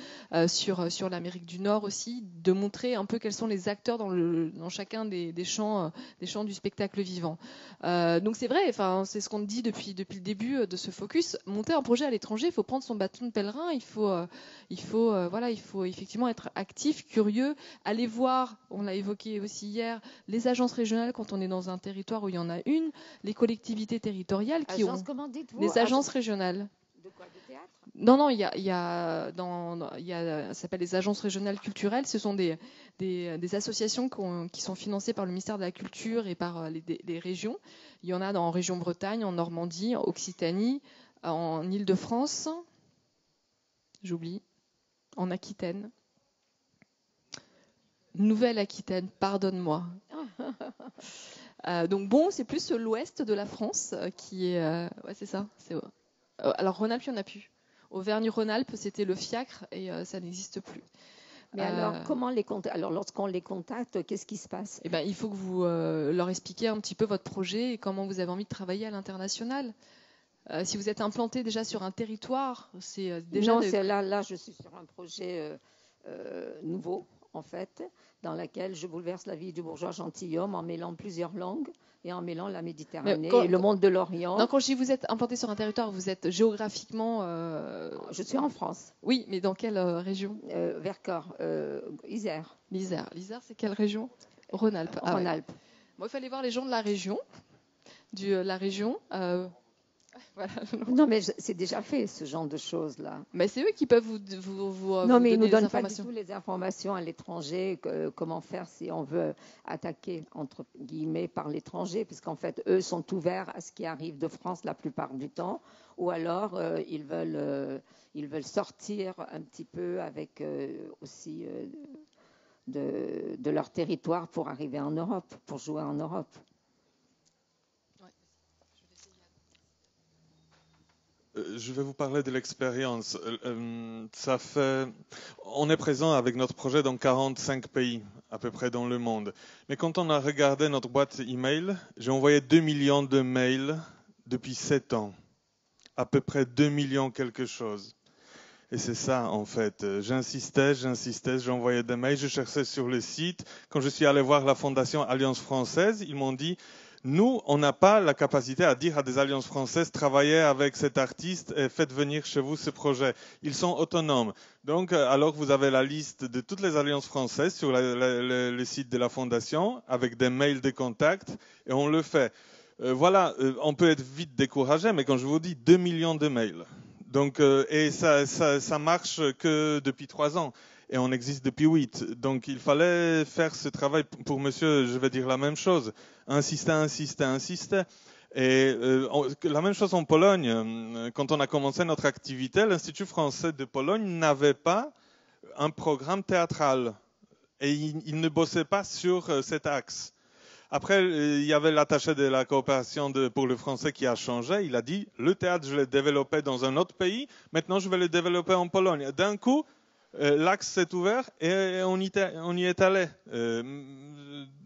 sur l'Amérique du Nord aussi, de montrer un peu quels sont les acteurs dans chacun des champs du spectacle vivant. Donc c'est vrai, c'est ce qu'on dit depuis le début de ce focus. Monter un projet à l'étranger, il faut prendre son bâton de pèlerin, il faut effectivement être actif, curieux, aller voir, on l'a évoqué aussi hier, les agences régionales quand on est dans un territoire où il y en a une, les collectivités territoriales qui ont...
Comment dites-vous ?
Les agences régionales.
De quoi ? De théâtre ?
Non, ça s'appelle les agences régionales culturelles. Ce sont des associations qui sont financées par le ministère de la Culture et par les régions. Il y en a en région Bretagne, en Normandie, en Occitanie, en Île-de-France, j'oublie, en Aquitaine. Nouvelle-Aquitaine, pardonne-moi. Donc bon, c'est plus l'ouest de la France qui est... ouais, c'est ça. Alors Rhône-Alpes, il n'y en a plus. Auvergne-Rhône-Alpes, c'était le fiacre et ça n'existe plus.
Mais alors, comment les contacter ? Alors, lorsqu'on les contacte, qu'est-ce qui se passe ?
Eh ben, il faut que vous leur expliquiez un petit peu votre projet et comment vous avez envie de travailler à l'international. Si vous êtes implanté déjà sur un territoire, c'est déjà...
Non, là, je suis sur un projet nouveau, en fait, dans lequel je bouleverse la vie du bourgeois gentilhomme en mêlant plusieurs langues et en mêlant la Méditerranée et le monde de l'Orient.
Non, quand je dis vous êtes implanté sur un territoire, vous êtes géographiquement...
Je suis en France.
Oui, mais dans quelle région ?
Vercors, Isère.
L'Isère, c'est quelle région ? Rhône-Alpes.
Rhône-Alpes.
Bon, il fallait voir les gens de la région. Voilà.
Non, mais c'est déjà fait, ce genre de choses-là.
Mais c'est eux qui peuvent vous
non, mais ils ne nous
donner
donnent pas du tout les informations à l'étranger, comment faire si on veut attaquer, entre guillemets, par l'étranger, puisqu'en fait, eux sont ouverts à ce qui arrive de France la plupart du temps, ou alors ils veulent sortir un petit peu avec aussi de leur territoire pour arriver en Europe, pour jouer en Europe.
Je vais vous parler de l'expérience. On est présent avec notre projet dans 45 pays, à peu près dans le monde. Mais quand on a regardé notre boîte email, j'ai envoyé 2 millions de mails depuis 7 ans. À peu près 2 millions quelque chose. Et c'est ça, en fait. J'insistais, j'envoyais des mails, je cherchais sur le site. Quand je suis allé voir la Fondation Alliance Française, ils m'ont dit... Nous, on n'a pas la capacité à dire à des alliances françaises, travaillez avec cet artiste et faites venir chez vous ce projet. Ils sont autonomes. Donc, alors vous avez la liste de toutes les alliances françaises sur le site de la Fondation, avec des mails de contact, et on le fait. Voilà, on peut être vite découragé, mais quand je vous dis 2 millions de mails, donc, et ça marche que depuis 3 ans. Et on existe depuis 8. Donc il fallait faire ce travail. Pour monsieur, je vais dire la même chose. Insister. Et la même chose en Pologne. Quand on a commencé notre activité, l'Institut français de Pologne n'avait pas un programme théâtral. Et il ne bossait pas sur cet axe. Après, il y avait l'attaché de la coopération pour le français qui a changé. Il a dit, le théâtre, je l'ai développé dans un autre pays. Maintenant, je vais le développer en Pologne. D'un coup, l'axe s'est ouvert et on y est allé.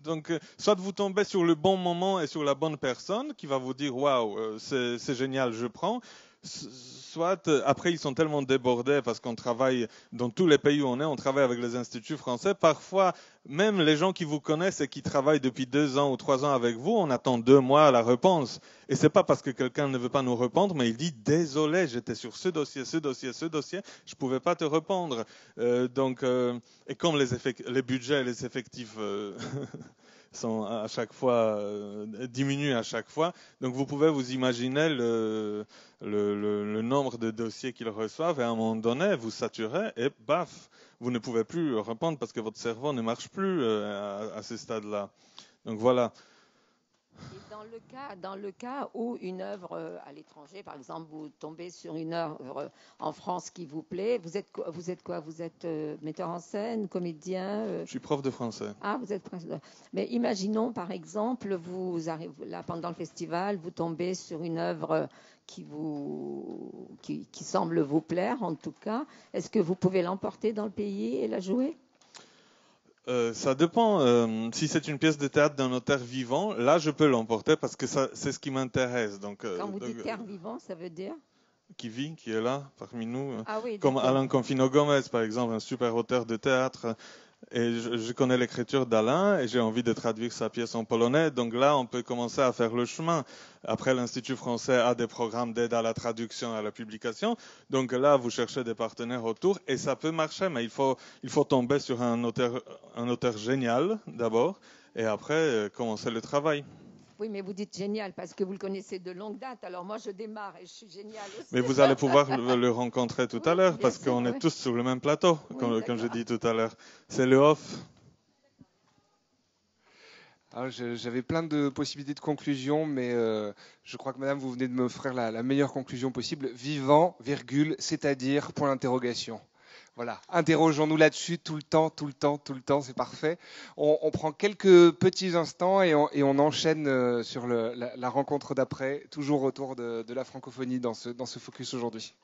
Donc, soit vous tombez sur le bon moment et sur la bonne personne qui va vous dire waouh, c'est génial, je prends. Soit après ils sont tellement débordés parce qu'on travaille dans tous les pays où on travaille avec les instituts français. Parfois, même les gens qui vous connaissent et qui travaillent depuis 2 ans ou 3 ans avec vous, on attend 2 mois à la réponse. Et c'est pas parce que quelqu'un ne veut pas nous répondre, mais il dit désolé, j'étais sur ce dossier, je pouvais pas te répondre. Et comme les budgets et les effectifs sont à chaque fois diminuent à chaque fois, donc vous pouvez vous imaginer le nombre de dossiers qu'ils reçoivent et à un moment donné vous saturez et baf, vous ne pouvez plus répondre parce que votre cerveau ne marche plus à ce stade-là. Donc voilà.
Et dans le cas où une œuvre à l'étranger, par exemple, vous tombez sur une œuvre en France qui vous plaît, vous êtes quoi ? Vous êtes metteur en scène, comédien
Je suis prof de français.
Ah, vous êtes prof. Mais imaginons, par exemple, vous arrivez là pendant le festival, vous tombez sur une œuvre qui semble vous plaire, en tout cas. Est-ce que vous pouvez l'emporter dans le pays et la jouer ?
Ça dépend. Si c'est une pièce de théâtre d'un auteur vivant, là je peux l'emporter parce que c'est ce qui m'intéresse. Donc,
quand vous dites terre vivant, ça veut dire
qui vit, qui est là parmi nous,
Ah oui,
comme
d'accord.
Alain Confino Gomez, par exemple, un super auteur de théâtre. Et je connais l'écriture d'Alain et j'ai envie de traduire sa pièce en polonais. Donc là, on peut commencer à faire le chemin. Après, l'Institut français a des programmes d'aide à la traduction, à la publication. Donc là, vous cherchez des partenaires autour et ça peut marcher, mais il faut tomber sur un auteur génial d'abord et après commencer le travail.
Oui, mais vous dites génial parce que vous le connaissez de longue date. Alors moi, je démarre et je suis génial aussi.
Mais vous allez pouvoir le rencontrer tout à l'heure
bien
parce
sûr,
qu'on est
ouais.
tous sur le même plateau,
Oui,
comme j'ai
d'accord.
dit tout à l'heure. C'est le off.
Alors, j'avais plein de possibilités de conclusion, mais je crois que madame, vous venez de me faire la meilleure conclusion possible. Vivant, virgule, c'est-à-dire, point d'interrogation. Voilà, interrogeons-nous là-dessus tout le temps, c'est parfait. On prend quelques petits instants et on enchaîne sur la rencontre d'après, toujours autour de la francophonie dans ce focus aujourd'hui.